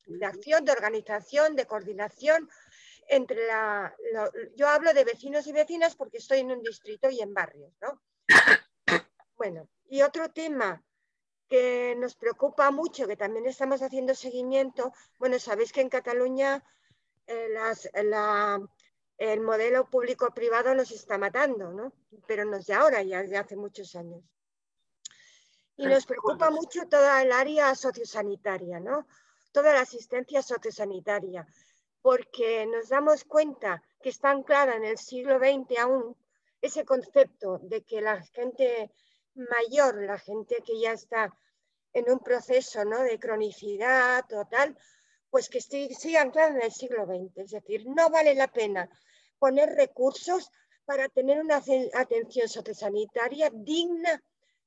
de organización, de coordinación entre yo hablo de vecinos y vecinas porque estoy en un distrito y en barrios, ¿no? Bueno, y otro tema que nos preocupa mucho, que también estamos haciendo seguimiento, bueno, sabéis que en Cataluña el modelo público-privado nos está matando, ¿no? Pero no es de ahora, ya de hace muchos años. Y nos preocupa mucho toda el área sociosanitaria, ¿no? Toda la asistencia sociosanitaria, porque nos damos cuenta que está anclada en el siglo XX aún ese concepto de que la gente mayor, la gente que ya está en un proceso, ¿no?, de cronicidad total, pues que sigue anclada en el siglo XX. Es decir, no vale la pena poner recursos para tener una atención sociosanitaria digna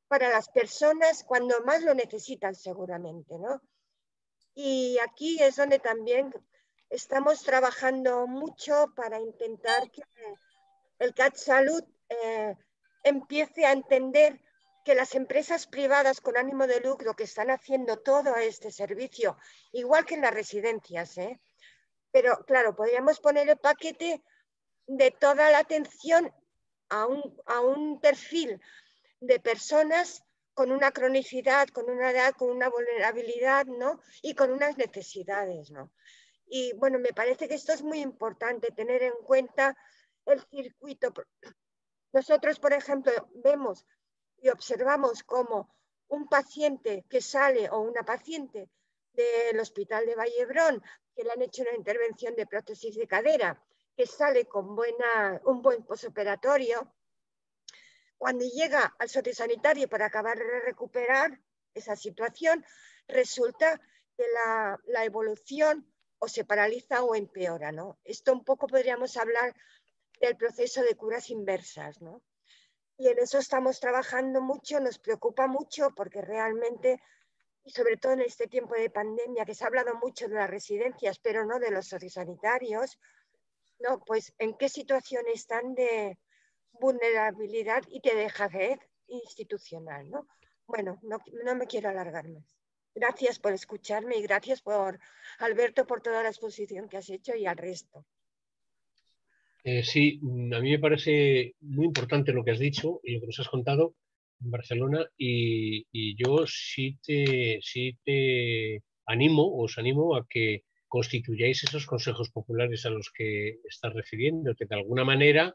para las personas cuando más lo necesitan seguramente, ¿no? Y aquí es donde también estamos trabajando mucho para intentar que el CatSalut empiece a entender que las empresas privadas con ánimo de lucro que están haciendo todo este servicio, igual que en las residencias, pero claro, podríamos poner el paquete de toda la atención a un perfil de personas con una cronicidad, con una edad, con una vulnerabilidad, ¿no? Y con unas necesidades, ¿no? Y bueno, me parece que esto es muy importante, tener en cuenta el circuito. Nosotros, por ejemplo, vemos y observamos como un paciente que sale o una paciente del Hospital de Vallebrón, que le han hecho una intervención de prótesis de cadera, que sale con un buen posoperatorio, cuando llega al sociosanitario para acabar de recuperar esa situación, resulta que la evolución o se paraliza o empeora, ¿no? Esto un poco podríamos hablar del proceso de curas inversas, ¿no? Y en eso estamos trabajando mucho, nos preocupa mucho porque realmente, y sobre todo en este tiempo de pandemia, que se ha hablado mucho de las residencias, pero no de los sociosanitarios, ¿no? Pues en qué situación están de vulnerabilidad y de dejadez institucional, ¿no? Bueno, no me quiero alargar más. Gracias por escucharme y gracias Alberto, por toda la exposición que has hecho y al resto. Sí, a mí me parece muy importante lo que has dicho y lo que nos has contado en Barcelona y yo sí te animo, os animo a que constituyáis esos consejos populares a los que estás refiriendo, que de alguna manera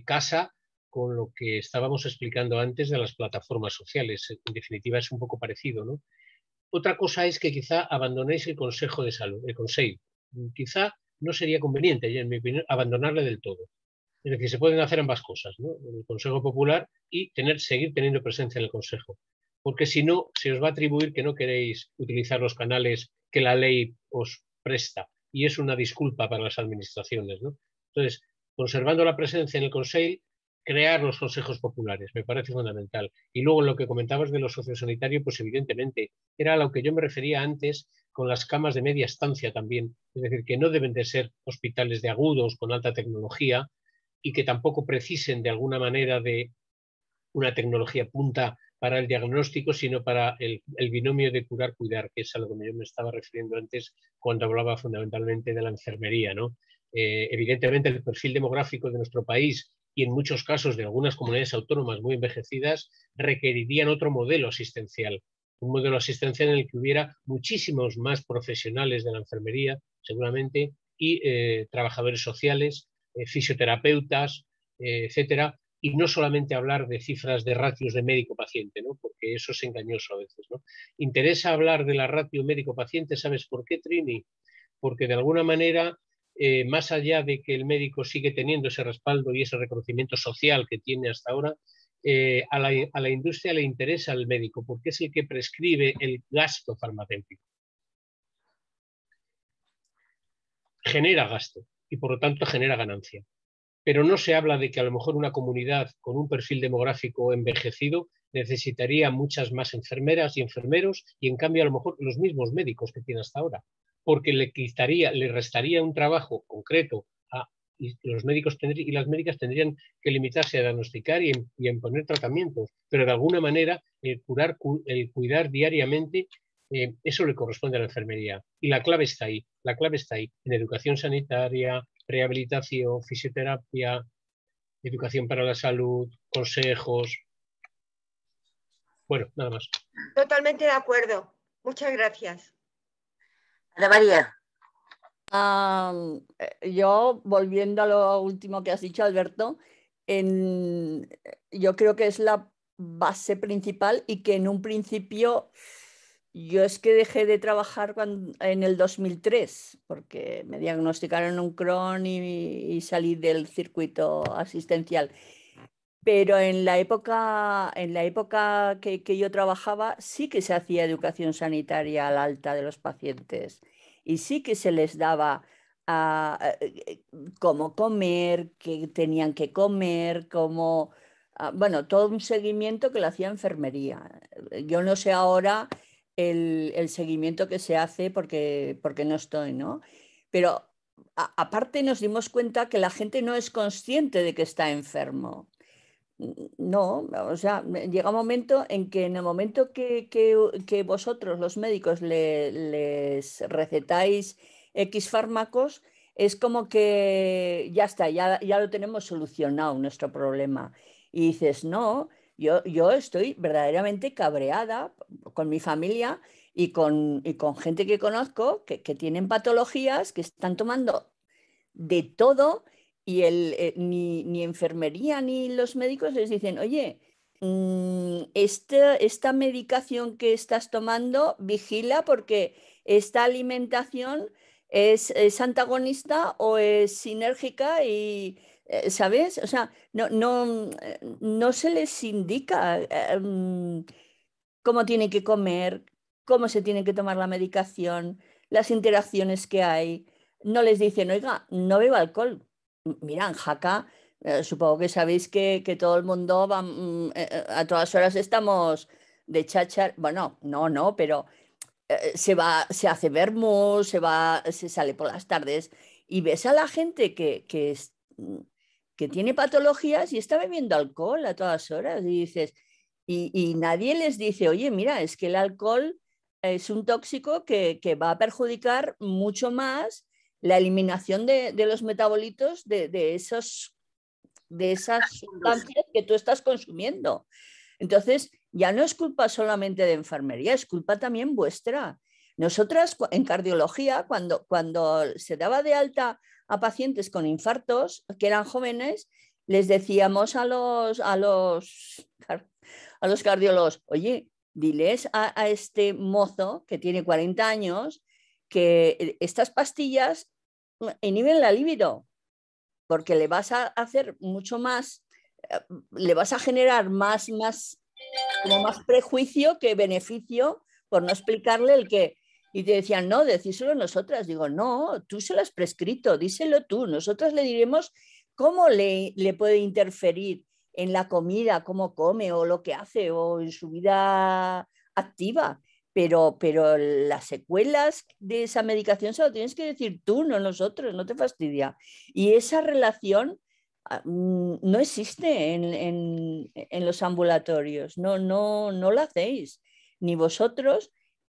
casa con lo que estábamos explicando antes de las plataformas sociales. En definitiva, es un poco parecido, ¿no? Otra cosa es que quizá abandonéis el Consejo de Salud, el Consejo. Quizá no sería conveniente, en mi opinión, abandonarle del todo. Es decir, se pueden hacer ambas cosas, ¿no? El Consejo Popular y seguir teniendo presencia en el Consejo. Porque si no, se os va a atribuir que no queréis utilizar los canales que la ley os presta. Y es una disculpa para las administraciones, ¿no? Entonces, conservando la presencia en el Consejo, crear los consejos populares, me parece fundamental. Y luego lo que comentabas de lo sociosanitario, pues evidentemente era a lo que yo me refería antes con las camas de media estancia también. Es decir, que no deben de ser hospitales de agudos con alta tecnología y que tampoco precisen de alguna manera de una tecnología punta para el diagnóstico, sino para el binomio de curar-cuidar, que es a lo que yo me estaba refiriendo antes cuando hablaba fundamentalmente de la enfermería, ¿no? Evidentemente el perfil demográfico de nuestro país y en muchos casos de algunas comunidades autónomas muy envejecidas requerirían otro modelo asistencial, un modelo asistencial en el que hubiera muchísimos más profesionales de la enfermería, seguramente, y trabajadores sociales, fisioterapeutas, etcétera, y no solamente hablar de cifras de ratios de médico-paciente, ¿no? Porque eso es engañoso a veces, ¿no? Interesa hablar de la ratio médico-paciente, ¿sabes por qué, Trini? Porque de alguna manera, más allá de que el médico sigue teniendo ese respaldo y ese reconocimiento social que tiene hasta ahora, a la industria le interesa el médico porque es el que prescribe el gasto farmacéutico. Genera gasto y por lo tanto genera ganancia. Pero no se habla de que a lo mejor una comunidad con un perfil demográfico envejecido necesitaría muchas más enfermeras y enfermeros y en cambio a lo mejor los mismos médicos que tiene hasta ahora, porque le restaría un trabajo concreto y los médicos y las médicas tendrían que limitarse a diagnosticar y a imponer tratamientos, pero de alguna manera el cuidar diariamente, eso le corresponde a la enfermería. Y la clave está ahí, en educación sanitaria, rehabilitación, fisioterapia, educación para la salud, consejos. Bueno, nada más. Totalmente de acuerdo. Muchas gracias. Ana María. Yo, volviendo a lo último que has dicho, Alberto, yo creo que es la base principal y que en un principio yo es que dejé de trabajar en el 2003 porque me diagnosticaron un Crohn y salí del circuito asistencial. Pero en la época que yo trabajaba sí que se hacía educación sanitaria al alta de los pacientes y sí que se les daba cómo comer, qué tenían que comer, bueno, todo un seguimiento que lo hacía enfermería. Yo no sé ahora el seguimiento que se hace porque no estoy, ¿no? Pero aparte nos dimos cuenta que la gente no es consciente de que está enfermo. No, o sea, llega un momento en que en el momento que vosotros, los médicos, les recetáis X fármacos, es como que ya está, ya lo tenemos solucionado nuestro problema. Y dices, no, yo estoy verdaderamente cabreada con mi familia y con gente que conozco que tienen patologías, que están tomando de todo y ni enfermería ni los médicos les dicen, oye, esta medicación que estás tomando, vigila porque esta alimentación es antagonista o es sinérgica y, ¿sabes? O sea, no se les indica cómo tienen que comer, cómo se tiene que tomar la medicación, las interacciones que hay. No les dicen, oiga, no beba alcohol. Mira, en Jaca, supongo que sabéis que todo el mundo va, a todas horas estamos de cháchara. Bueno, no, pero se hace vermú, se sale por las tardes y ves a la gente que tiene patologías y está bebiendo alcohol a todas horas y dices, y nadie les dice, oye, mira, es que el alcohol es un tóxico que va a perjudicar mucho más la eliminación de los metabolitos de esas sustancias que tú estás consumiendo. Entonces, ya no es culpa solamente de enfermería, es culpa también vuestra, Nosotras en cardiología, cuando se daba de alta a pacientes con infartos que eran jóvenes, les decíamos a los cardiólogos, oye, diles a este mozo que tiene 40 años que estas pastillas inhiben la libido, porque le vas a hacer mucho más, le vas a generar más prejuicio que beneficio por no explicarle el que. Y te decían, no, decíselo nosotras. Digo, no, tú se lo has prescrito, díselo tú. Nosotras le diremos cómo le puede interferir en la comida, cómo come o lo que hace o en su vida activa. Pero las secuelas de esa medicación se lo tienes que decir tú, no nosotros, no te fastidia. Y esa relación no existe en los ambulatorios, no la hacéis, ni vosotros,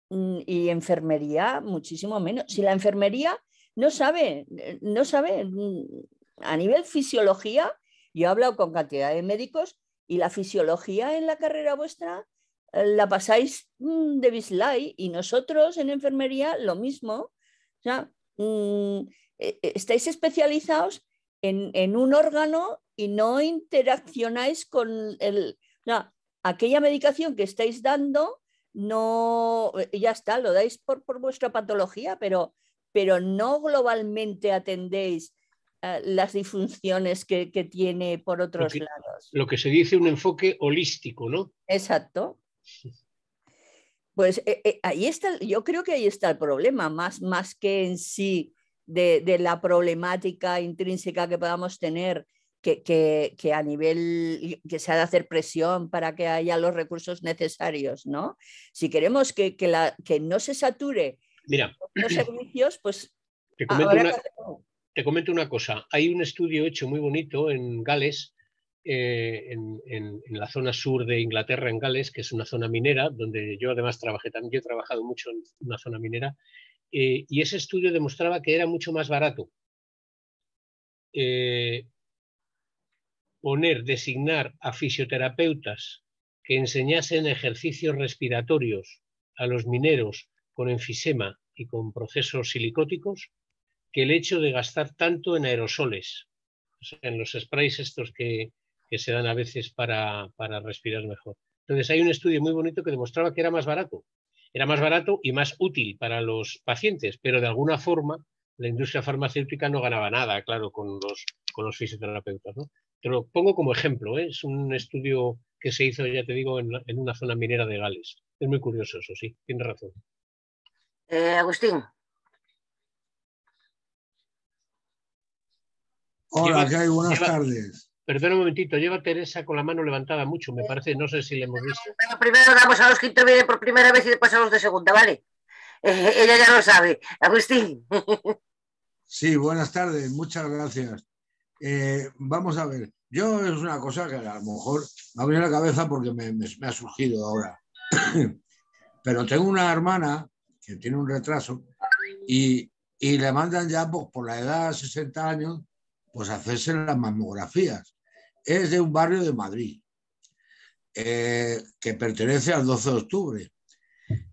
y enfermería muchísimo menos. Si la enfermería no sabe a nivel fisiología, yo he hablado con cantidad de médicos y la fisiología en la carrera vuestra la pasáis de bislay, y nosotros en enfermería lo mismo. O sea, estáis especializados en un órgano y no interaccionáis con aquella medicación que estáis dando. No, ya está, lo dais por vuestra patología, pero no globalmente atendéis las disfunciones que tiene por otros lados. Lo que se dice un enfoque holístico, ¿no? Exacto. Pues ahí está, yo creo que ahí está el problema, más que en sí de la problemática intrínseca que podamos tener, que a nivel, que se ha de hacer presión para que haya los recursos necesarios, ¿no? Si queremos que no se sature los servicios, pues te comento una cosa. Hay un estudio hecho muy bonito en Gales, en la zona sur de Inglaterra, en Gales, que es una zona minera, donde yo además trabajé también. Yo he trabajado mucho en una zona minera, y ese estudio demostraba que era mucho más barato designar a fisioterapeutas que enseñasen ejercicios respiratorios a los mineros con enfisema y con procesos silicóticos, que el hecho de gastar tanto en aerosoles, o sea, en los sprays estos que se dan a veces para respirar mejor. Entonces hay un estudio muy bonito que demostraba que era más barato y más útil para los pacientes, pero de alguna forma la industria farmacéutica no ganaba nada, claro, con los fisioterapeutas, ¿no? Te lo pongo como ejemplo, ¿eh? Es un estudio que se hizo, ya te digo, en una zona minera de Gales. Es muy curioso eso, sí, tienes razón. Agustín. Hola, ¿qué hay? Buenas tardes. Perdona un momentito, lleva Teresa con la mano levantada mucho, me parece, no sé si le hemos visto. Bueno, primero damos a los que intervienen por primera vez y después a los de segunda, ¿vale? Ella ya lo sabe. Agustín. Sí, buenas tardes, muchas gracias. Vamos a ver, yo es una cosa que a lo mejor me ha venido a la cabeza porque me ha surgido ahora. Pero tengo una hermana que tiene un retraso y le mandan ya por la edad de 60 años pues a hacerse las mamografías. Es de un barrio de Madrid que pertenece al 12 de octubre.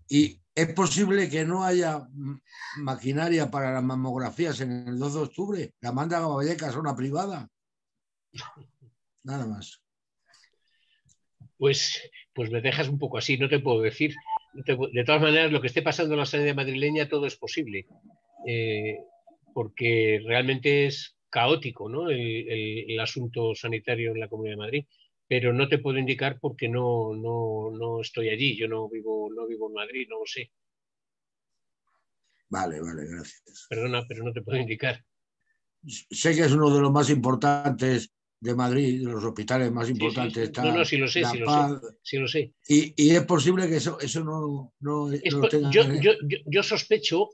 Y es posible que no haya maquinaria para las mamografías en el 12 de octubre. La mandan a Vallecas, a una privada. Nada más. Pues me dejas un poco así, no te puedo decir. De todas maneras, lo que esté pasando en la sanidad madrileña, todo es posible. Porque realmente es caótico, ¿no? el asunto sanitario en la Comunidad de Madrid. Pero no te puedo indicar porque no estoy allí. Yo no vivo en Madrid, no lo sé. Vale, gracias. Perdona, pero no te puedo indicar. Sé que es uno de los más importantes de Madrid, de los hospitales más importantes. Sí. No, sí lo sé, sí lo sé. Y es posible que eso no tenga... Yo sospecho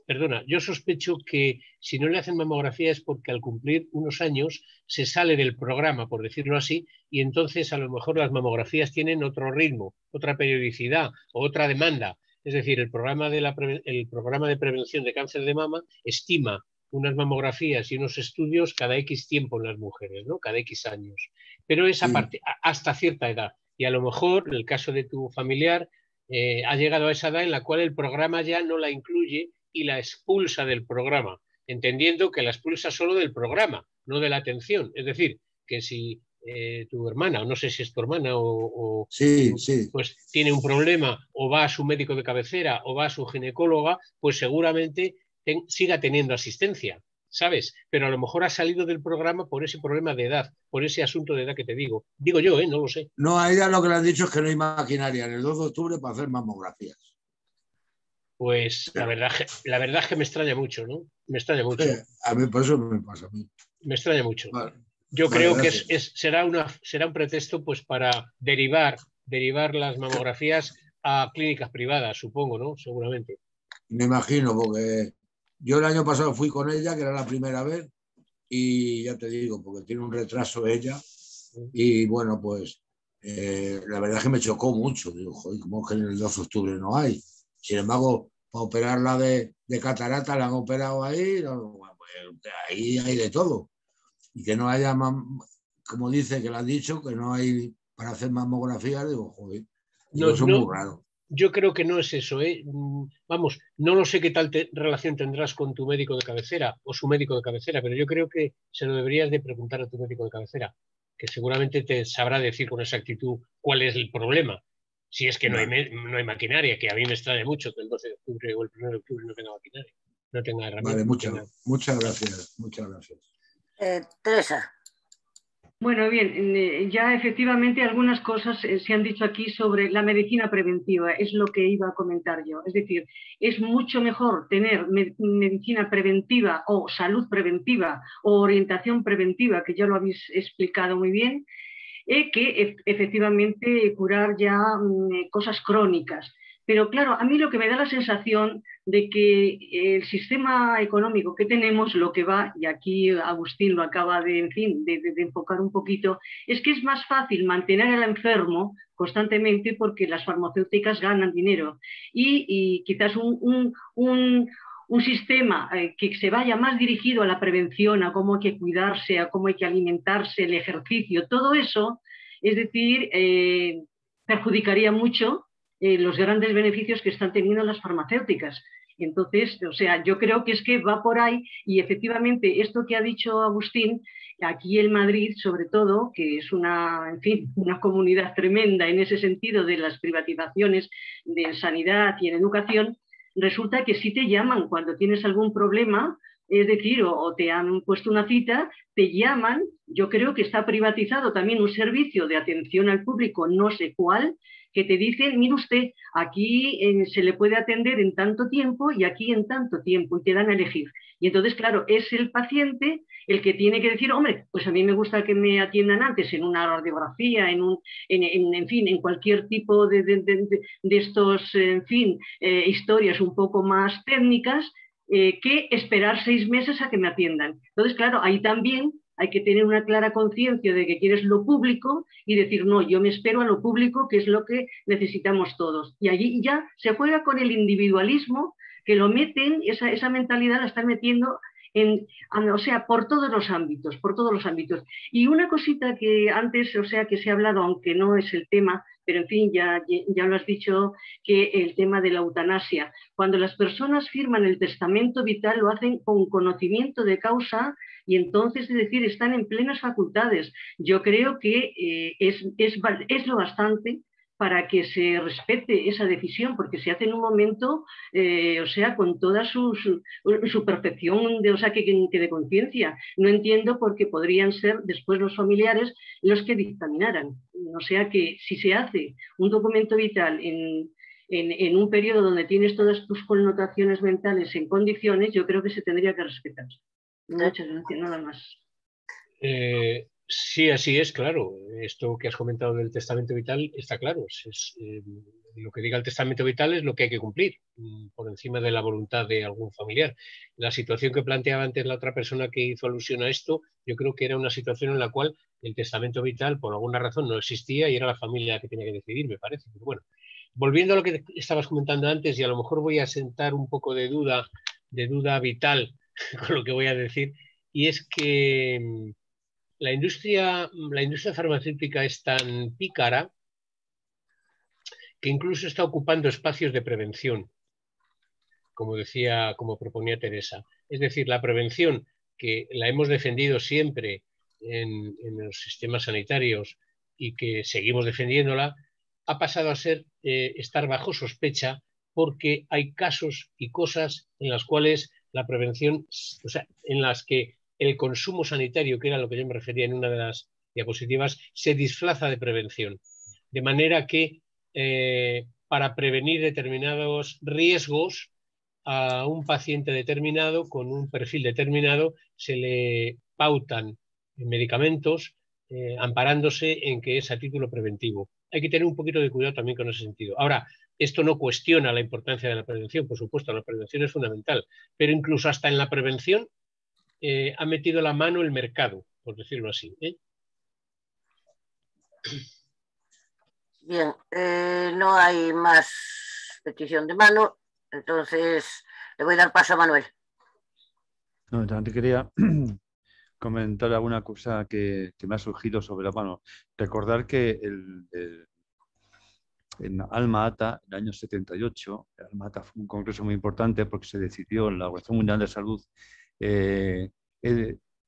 que si no le hacen mamografía es porque al cumplir unos años se sale del programa, por decirlo así, y entonces a lo mejor las mamografías tienen otro ritmo, otra periodicidad o otra demanda. Es decir, el programa de prevención de cáncer de mama estima unas mamografías y unos estudios cada X tiempo en las mujeres, ¿no? Cada X años. Pero es hasta cierta edad. Y a lo mejor, en el caso de tu familiar, ha llegado a esa edad en la cual el programa ya no la incluye y la expulsa del programa, entendiendo que la expulsa solo del programa, no de la atención. Es decir, que si tu hermana, o no sé si es tu hermana, sí. Pues tiene un problema, o va a su médico de cabecera, o va a su ginecóloga, pues seguramente siga teniendo asistencia, ¿sabes? Pero a lo mejor ha salido del programa por ese problema de edad, por ese asunto de edad que te digo. Digo yo, no lo sé. No, a ella lo que le han dicho es que no hay maquinaria en el 2 de octubre para hacer mamografías. Pues la verdad es que me extraña mucho, ¿no? Me extraña mucho. Sí, a mí por eso me pasa a mí. Me extraña mucho. Vale. Yo creo que será un pretexto pues para derivar las mamografías a clínicas privadas, supongo, ¿no? Seguramente. Me imagino, porque yo el año pasado fui con ella, que era la primera vez, y ya te digo, porque tiene un retraso ella, y bueno, pues la verdad es que me chocó mucho. Digo, joder, ¿cómo es que en el 2 de octubre no hay? Sin embargo, para operarla de catarata la han operado ahí, pues, ahí hay de todo. Y que no haya, como dice que lo han dicho, que no hay para hacer mamografías, digo, joder, eso es muy raro. Yo creo que no es eso, ¿eh? Vamos, no lo sé qué tal relación tendrás con tu médico de cabecera o su médico de cabecera, pero yo creo que se lo deberías de preguntar a tu médico de cabecera, que seguramente te sabrá decir con exactitud cuál es el problema. Si es que no hay maquinaria, que a mí me extraña mucho que el 12 de octubre o el 1 de octubre no tenga maquinaria, no tenga herramientas. Vale, muchas gracias, muchas gracias. Teresa. Bueno, bien, ya efectivamente algunas cosas se han dicho aquí sobre la medicina preventiva, es lo que iba a comentar yo. Es decir, es mucho mejor tener medicina preventiva o salud preventiva o orientación preventiva, que ya lo habéis explicado muy bien, que efectivamente curar ya cosas crónicas. Pero claro, a mí lo que me da la sensación de que el sistema económico que tenemos, lo que va, y aquí Agustín lo acaba de, en fin, de enfocar un poquito, es que es más fácil mantener al enfermo constantemente porque las farmacéuticas ganan dinero y quizás un sistema que se vaya más dirigido a la prevención, a cómo hay que cuidarse, a cómo hay que alimentarse, el ejercicio, todo eso, es decir, perjudicaría mucho los grandes beneficios que están teniendo las farmacéuticas. Entonces, o sea, yo creo que es que va por ahí y efectivamente esto que ha dicho Agustín, aquí en Madrid sobre todo, que es una, en fin, una comunidad tremenda en ese sentido de las privatizaciones de sanidad y en educación, resulta que sí te llaman cuando tienes algún problema, es decir, o te han puesto una cita, te llaman. Yo creo que está privatizado también un servicio de atención al público, no sé cuál, que te dicen, mire usted, aquí se le puede atender en tanto tiempo y aquí en tanto tiempo, y te dan a elegir. Y entonces, claro, es el paciente el que tiene que decir, hombre, pues a mí me gusta que me atiendan antes en una radiografía, en fin, en cualquier tipo de estos, en fin, historias un poco más técnicas, que esperar 6 meses a que me atiendan. Entonces, claro, ahí también hay que tener una clara conciencia de que quieres lo público y decir, no, yo me espero a lo público, que es lo que necesitamos todos. Y allí ya se juega con el individualismo, que lo meten, esa mentalidad la están metiendo o sea, por todos los ámbitos, por todos los ámbitos. Y una cosita que antes, o sea, que se ha hablado, aunque no es el tema, pero en fin, ya lo has dicho, que el tema de la eutanasia. Cuando las personas firman el testamento vital lo hacen con conocimiento de causa y entonces, es decir, están en plenas facultades. Yo creo que es lo bastante para que se respete esa decisión, porque se hace en un momento, o sea, con toda su perfección, o sea, que de conciencia. No entiendo por qué podrían ser después los familiares los que dictaminaran. O sea, que si se hace un documento vital en un periodo donde tienes todas tus connotaciones mentales en condiciones, yo creo que se tendría que respetar. Muchas gracias, nada más. Sí, así es, claro. Esto que has comentado del testamento vital está claro. Lo que diga el testamento vital es lo que hay que cumplir, por encima de la voluntad de algún familiar. La situación que planteaba antes la otra persona que hizo alusión a esto, yo creo que era una situación en la cual el testamento vital, por alguna razón, no existía y era la familia la que tenía que decidir, me parece. Pero bueno, volviendo a lo que estabas comentando antes, y a lo mejor voy a sentar un poco de duda vital con lo que voy a decir, y es que la industria farmacéutica es tan pícara que incluso está ocupando espacios de prevención, como decía, como proponía Teresa. Es decir, la prevención, que la hemos defendido siempre en los sistemas sanitarios y que seguimos defendiéndola, ha pasado a ser estar bajo sospecha porque hay casos y cosas en las cuales la prevención, o sea, en las que el consumo sanitario, que era lo que yo me refería en una de las diapositivas, se disfraza de prevención. De manera que para prevenir determinados riesgos a un paciente determinado con un perfil determinado se le pautan medicamentos amparándose en que es a título preventivo. Hay que tener un poquito de cuidado también con ese sentido. Ahora, esto no cuestiona la importancia de la prevención, por supuesto, la prevención es fundamental, pero incluso hasta en la prevención ha metido la mano el mercado, por decirlo así. Bien, no hay más petición de mano, entonces le voy a dar paso a Manuel. No, también quería comentar alguna cosa que me ha surgido sobre la mano. Recordar que en Alma Ata, en el año 78, Alma Ata fue un congreso muy importante porque se decidió en la Organización Mundial de Salud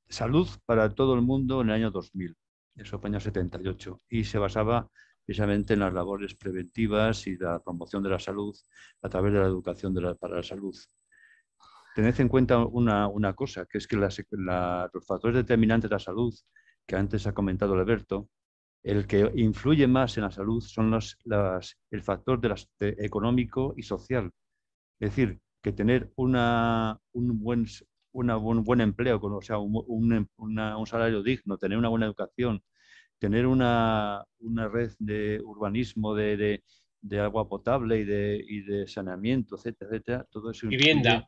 salud para todo el mundo en el año 2000, eso fue el año 78, y se basaba precisamente en las labores preventivas y la promoción de la salud a través de la educación para la salud. Tened en cuenta una cosa, que es que los factores determinantes de la salud, que antes ha comentado Alberto, el que influye más en la salud son el factor económico y social. Es decir, que tener un buen empleo, o sea, un salario digno, tener una buena educación, tener una red de urbanismo, de agua potable y de saneamiento, etcétera, etcétera, todo eso influye.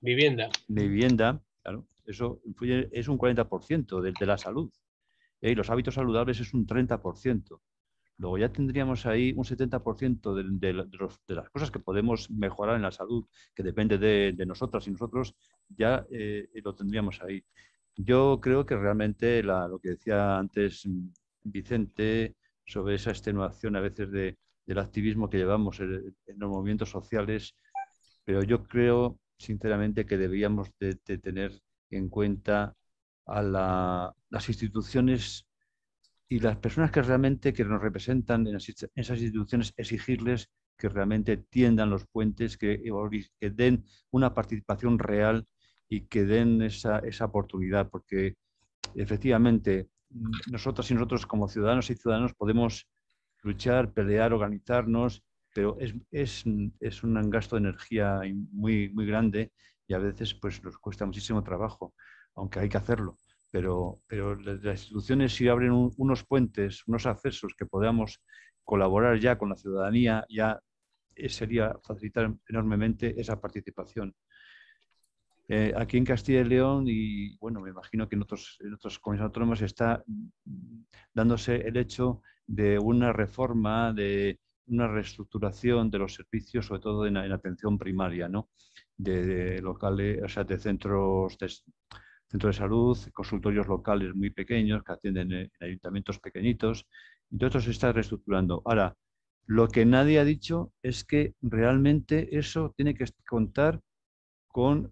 Vivienda, claro, eso influye, es un 40% de la salud. Y los hábitos saludables es un 30%. Luego ya tendríamos ahí un 70% de las cosas que podemos mejorar en la salud, que depende de nosotras y nosotros, ya lo tendríamos ahí. Yo creo que realmente lo que decía antes Vicente sobre esa extenuación a veces del activismo que llevamos en los movimientos sociales, pero yo creo sinceramente que deberíamos de tener en cuenta a las instituciones y las personas que realmente que nos representan en esas instituciones, exigirles que realmente tiendan los puentes, que den una participación real y que den esa oportunidad, porque efectivamente nosotras y nosotros como ciudadanos y ciudadanos podemos luchar, pelear, organizarnos, pero es un gasto de energía muy, muy grande y a veces pues nos cuesta muchísimo trabajo, aunque hay que hacerlo. Pero las instituciones, si abren unos puentes, unos accesos que podamos colaborar ya con la ciudadanía, ya sería facilitar enormemente esa participación. Aquí en Castilla y León, y bueno, me imagino que en otras comunidades autónomas está dándose el hecho de una reforma, de una reestructuración de los servicios, sobre todo en atención primaria, ¿no? De locales, o sea, de centros de salud, consultorios locales muy pequeños que atienden en ayuntamientos pequeñitos, y todo esto se está reestructurando. Ahora, lo que nadie ha dicho es que realmente eso tiene que contar con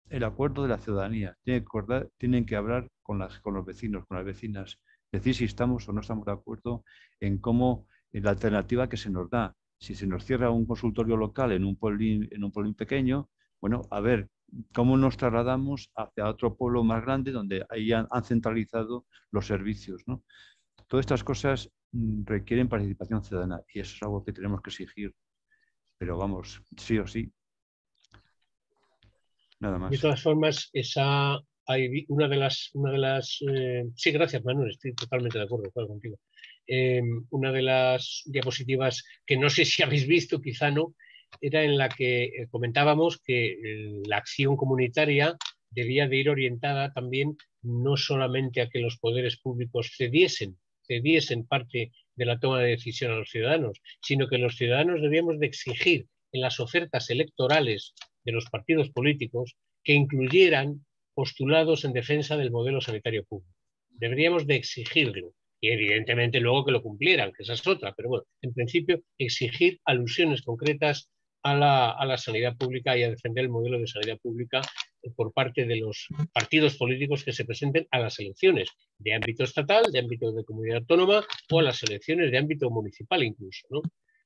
el acuerdo de la ciudadanía. Tienen que hablar con los vecinos, con las vecinas, decir si estamos o no estamos de acuerdo en cómo, en la alternativa que se nos da. Si se nos cierra un consultorio local en un pueblín pequeño, bueno, a ver cómo nos trasladamos hacia otro pueblo más grande donde ahí han centralizado los servicios, ¿no? Todas estas cosas requieren participación ciudadana y eso es algo que tenemos que exigir. Pero vamos, sí o sí. Nada más. De todas formas, una de las sí, gracias Manuel, estoy totalmente de acuerdo contigo. Una de las diapositivas que no sé si habéis visto, quizá no, era en la que comentábamos que la acción comunitaria debía de ir orientada también no solamente a que los poderes públicos cediesen parte de la toma de decisión a los ciudadanos, sino que los ciudadanos debíamos de exigir en las ofertas electorales de los partidos políticos que incluyeran postulados en defensa del modelo sanitario público. Deberíamos de exigirlo Y evidentemente luego que lo cumplieran, que esa es otra. Pero bueno, en principio exigir alusiones concretas a la sanidad pública y a defender el modelo de sanidad pública por parte de los partidos políticos que se presenten a las elecciones de ámbito estatal, de ámbito de comunidad autónoma o a las elecciones de ámbito municipal incluso, ¿no?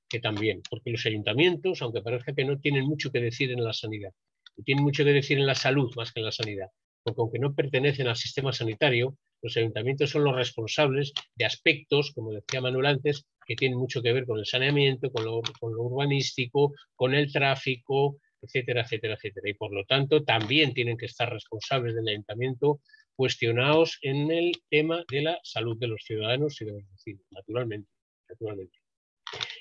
Que también, porque los ayuntamientos, aunque parezca que no, tienen mucho que decir en la sanidad, y tienen mucho que decir en la salud más que en la sanidad, porque aunque no pertenecen al sistema sanitario, los ayuntamientos son los responsables de aspectos, como decía Manuel antes, que tienen mucho que ver con el saneamiento, con lo urbanístico, con el tráfico, etcétera, etcétera, etcétera. Y por lo tanto también tienen que estar responsables del ayuntamiento cuestionados en el tema de la salud de los ciudadanos y de los vecinos, naturalmente.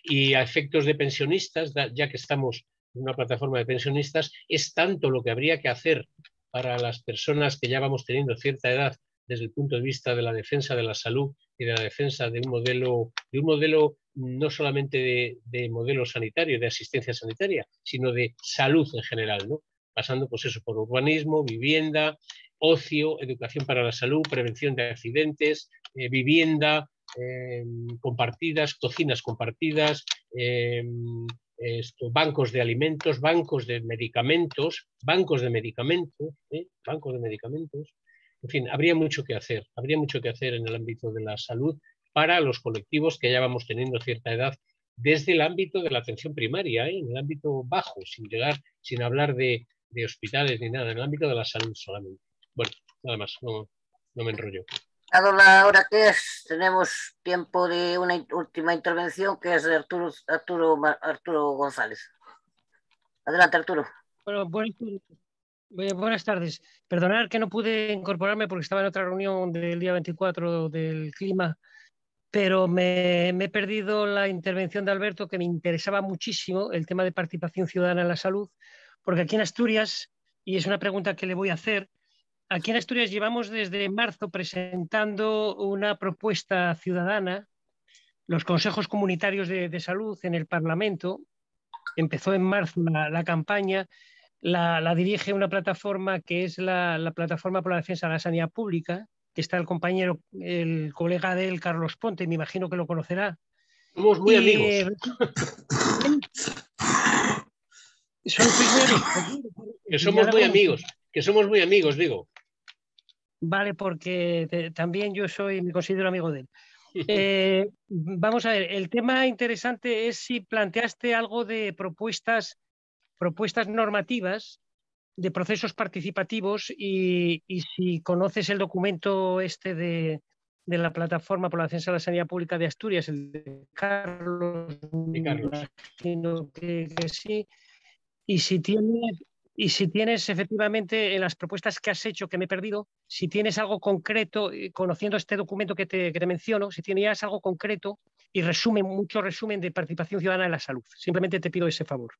Y a efectos de pensionistas, ya que estamos en una plataforma de pensionistas, es tanto lo que habría que hacer para las personas que ya vamos teniendo cierta edad desde el punto de vista de la defensa de la salud y de la defensa de un modelo no solamente de modelo sanitario, de asistencia sanitaria, sino de salud en general, ¿no? Pasando pues eso, por urbanismo, vivienda, ocio, educación para la salud, prevención de accidentes, vivienda compartidas, cocinas compartidas, bancos de alimentos, bancos de medicamentos, en fin, habría mucho que hacer en el ámbito de la salud para los colectivos que ya vamos teniendo cierta edad desde el ámbito de la atención primaria, en el ámbito bajo, sin hablar de hospitales ni nada, en el ámbito de la salud solamente. Bueno, nada más, no me enrollo. Dado la hora que es, tenemos tiempo de una última intervención que es de Arturo González. Adelante, Arturo. Bueno, buenas tardes. Perdonad que no pude incorporarme porque estaba en otra reunión del día 24 del clima, pero me he perdido la intervención de Alberto, que me interesaba muchísimo el tema de participación ciudadana en la salud, porque aquí en Asturias, y es una pregunta que le voy a hacer, aquí en Asturias llevamos desde marzo presentando una propuesta ciudadana, los consejos comunitarios de salud en el Parlamento. Empezó en marzo la campaña, la dirige una plataforma que es la Plataforma por la Defensa de la Sanidad Pública, que está el colega de él, Carlos Ponte, me imagino que lo conocerá. Somos muy amigos. Que somos muy amigos, digo. Vale, porque también yo me considero amigo de él. Vamos a ver, el tema interesante es si planteaste algo de propuestas normativas, de procesos participativos y si conoces el documento de la Plataforma por la Defensa de la Sanidad Pública de Asturias, el de Carlos. Imagino que sí. Y si tienes efectivamente en las propuestas que has hecho, que me he perdido, si tienes algo concreto, conociendo este documento que te menciono, si tienes algo concreto y mucho resumen de participación ciudadana en la salud. Simplemente te pido ese favor.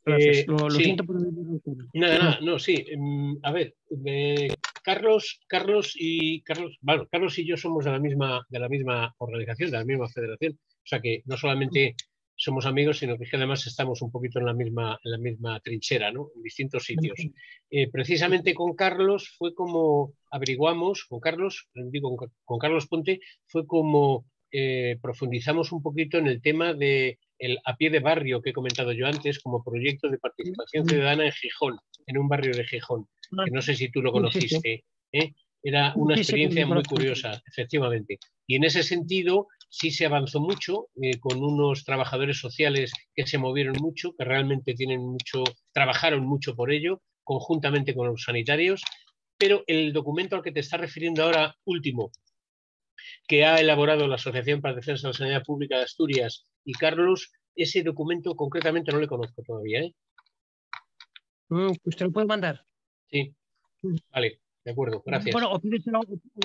Gracias. Lo sí. siento por... Nada, no, sí. A ver, Carlos y yo somos de la misma organización, de la misma federación. O sea que no solamente somos amigos, sino que además estamos un poquito en la misma trinchera, ¿no? En distintos sitios. Precisamente con Carlos fue como averiguamos, con Carlos Ponte, fue como profundizamos un poquito en el tema de el a pie de barrio que he comentado yo antes como proyecto de participación ciudadana en Gijón, en un barrio de Gijón, que no sé si tú lo conociste, ¿eh? Era una experiencia muy curiosa, efectivamente. Y en ese sentido sí se avanzó mucho con unos trabajadores sociales que se movieron mucho, que realmente trabajaron mucho por ello, conjuntamente con los sanitarios, pero el documento al que te estás refiriendo ahora, último, que ha elaborado la Asociación para la Defensa de la Sanidad Pública de Asturias y Carlos, ese documento concretamente no le conozco todavía, ¿eh? ¿Usted lo puede mandar? Sí, vale, de acuerdo, gracias. Bueno, o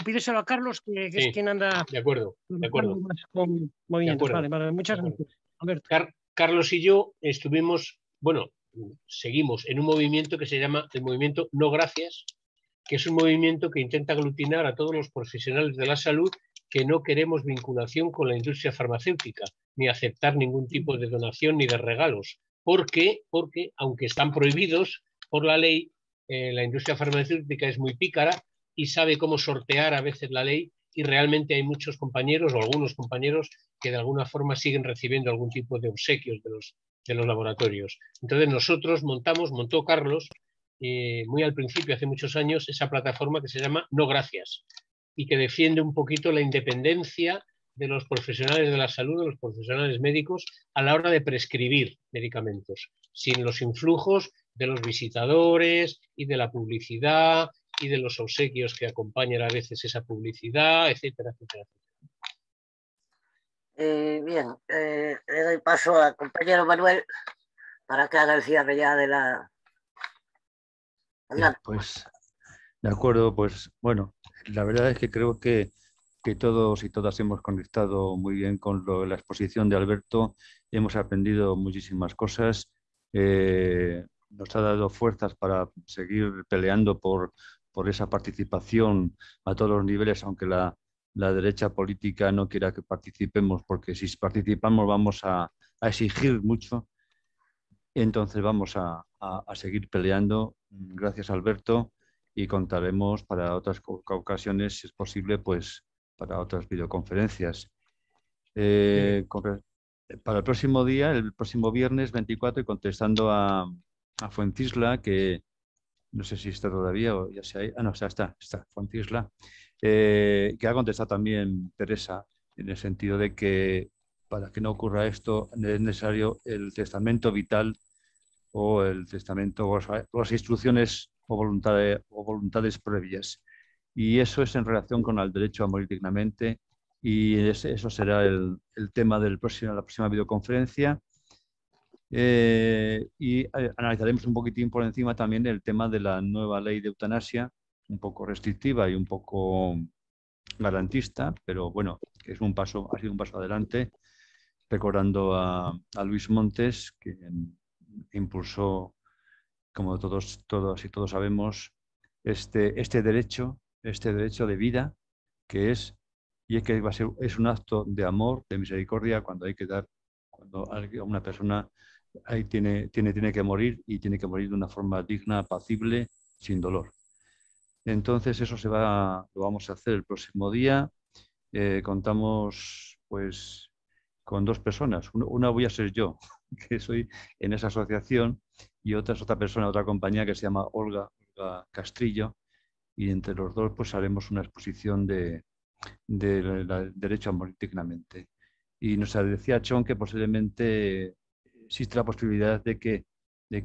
pídeselo a Carlos, que sí, es quien anda... De acuerdo. Con movimientos. Vale, muchas gracias. Carlos y yo seguimos en un movimiento que se llama el movimiento No Gracias, que es un movimiento que intenta aglutinar a todos los profesionales de la salud que no queremos vinculación con la industria farmacéutica, ni aceptar ningún tipo de donación ni de regalos. Porque aunque están prohibidos por la ley, la industria farmacéutica es muy pícara y sabe cómo sortear a veces la ley y realmente hay muchos compañeros o algunos compañeros que de alguna forma siguen recibiendo algún tipo de obsequios de los laboratorios. Entonces nosotros montó Carlos, muy al principio, hace muchos años, esa plataforma que se llama No Gracias y que defiende un poquito la independencia de los profesionales de la salud, de los profesionales médicos, a la hora de prescribir medicamentos, sin los influjos de los visitadores y de la publicidad y de los obsequios que acompañan a veces esa publicidad, etcétera, etcétera. Bien, le doy paso al compañero Manuel para que haga el cierre ya de la... Pues, de acuerdo, pues bueno, la verdad es que creo que todos y todas hemos conectado muy bien con la exposición de Alberto, hemos aprendido muchísimas cosas, nos ha dado fuerzas para seguir peleando por esa participación a todos los niveles, aunque la derecha política no quiera que participemos, porque si participamos vamos a exigir mucho, entonces vamos a seguir peleando. Gracias, Alberto, y contaremos para otras ocasiones, si es posible, pues para otras videoconferencias. Para el próximo día, el próximo viernes 24, y contestando a Fuencisla, que no sé si está todavía o ya se ha ido. Ah, no, está Fuencisla, que ha contestado también Teresa, en el sentido de que para que no ocurra esto es necesario el testamento vital o el testamento o las instrucciones o voluntades previas. Y eso es en relación con el derecho a morir dignamente, y eso será el tema de la próxima videoconferencia. Y analizaremos un poquitín por encima también el tema de la nueva ley de eutanasia, un poco restrictiva y un poco garantista, pero bueno, que ha sido un paso adelante, recordando a Luis Montes, que impulsó, como todos y todos sabemos, este derecho de vida, que es un acto de amor, de misericordia, cuando hay que dar, cuando una persona tiene que morir, y tiene que morir de una forma digna, apacible, sin dolor. Entonces eso lo vamos a hacer el próximo día. Contamos pues con 2 personas. Una voy a ser yo, que soy en esa asociación, y otra es otra persona, otra compañía que se llama Olga Castrillo, y entre los dos pues haremos una exposición del derecho a morir dignamente. Y nos decía Chon que posiblemente existe la posibilidad de que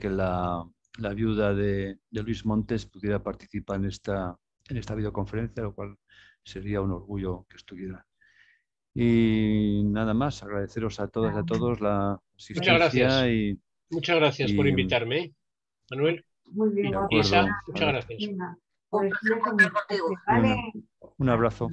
la viuda de Luis Montes pudiera participar en esta videoconferencia, lo cual sería un orgullo que estuviera. Y nada más, agradeceros a todas y a todos la asistencia. Muchas gracias. Muchas gracias por invitarme, Manuel. Muy bien, Isa, muchas gracias. Un abrazo.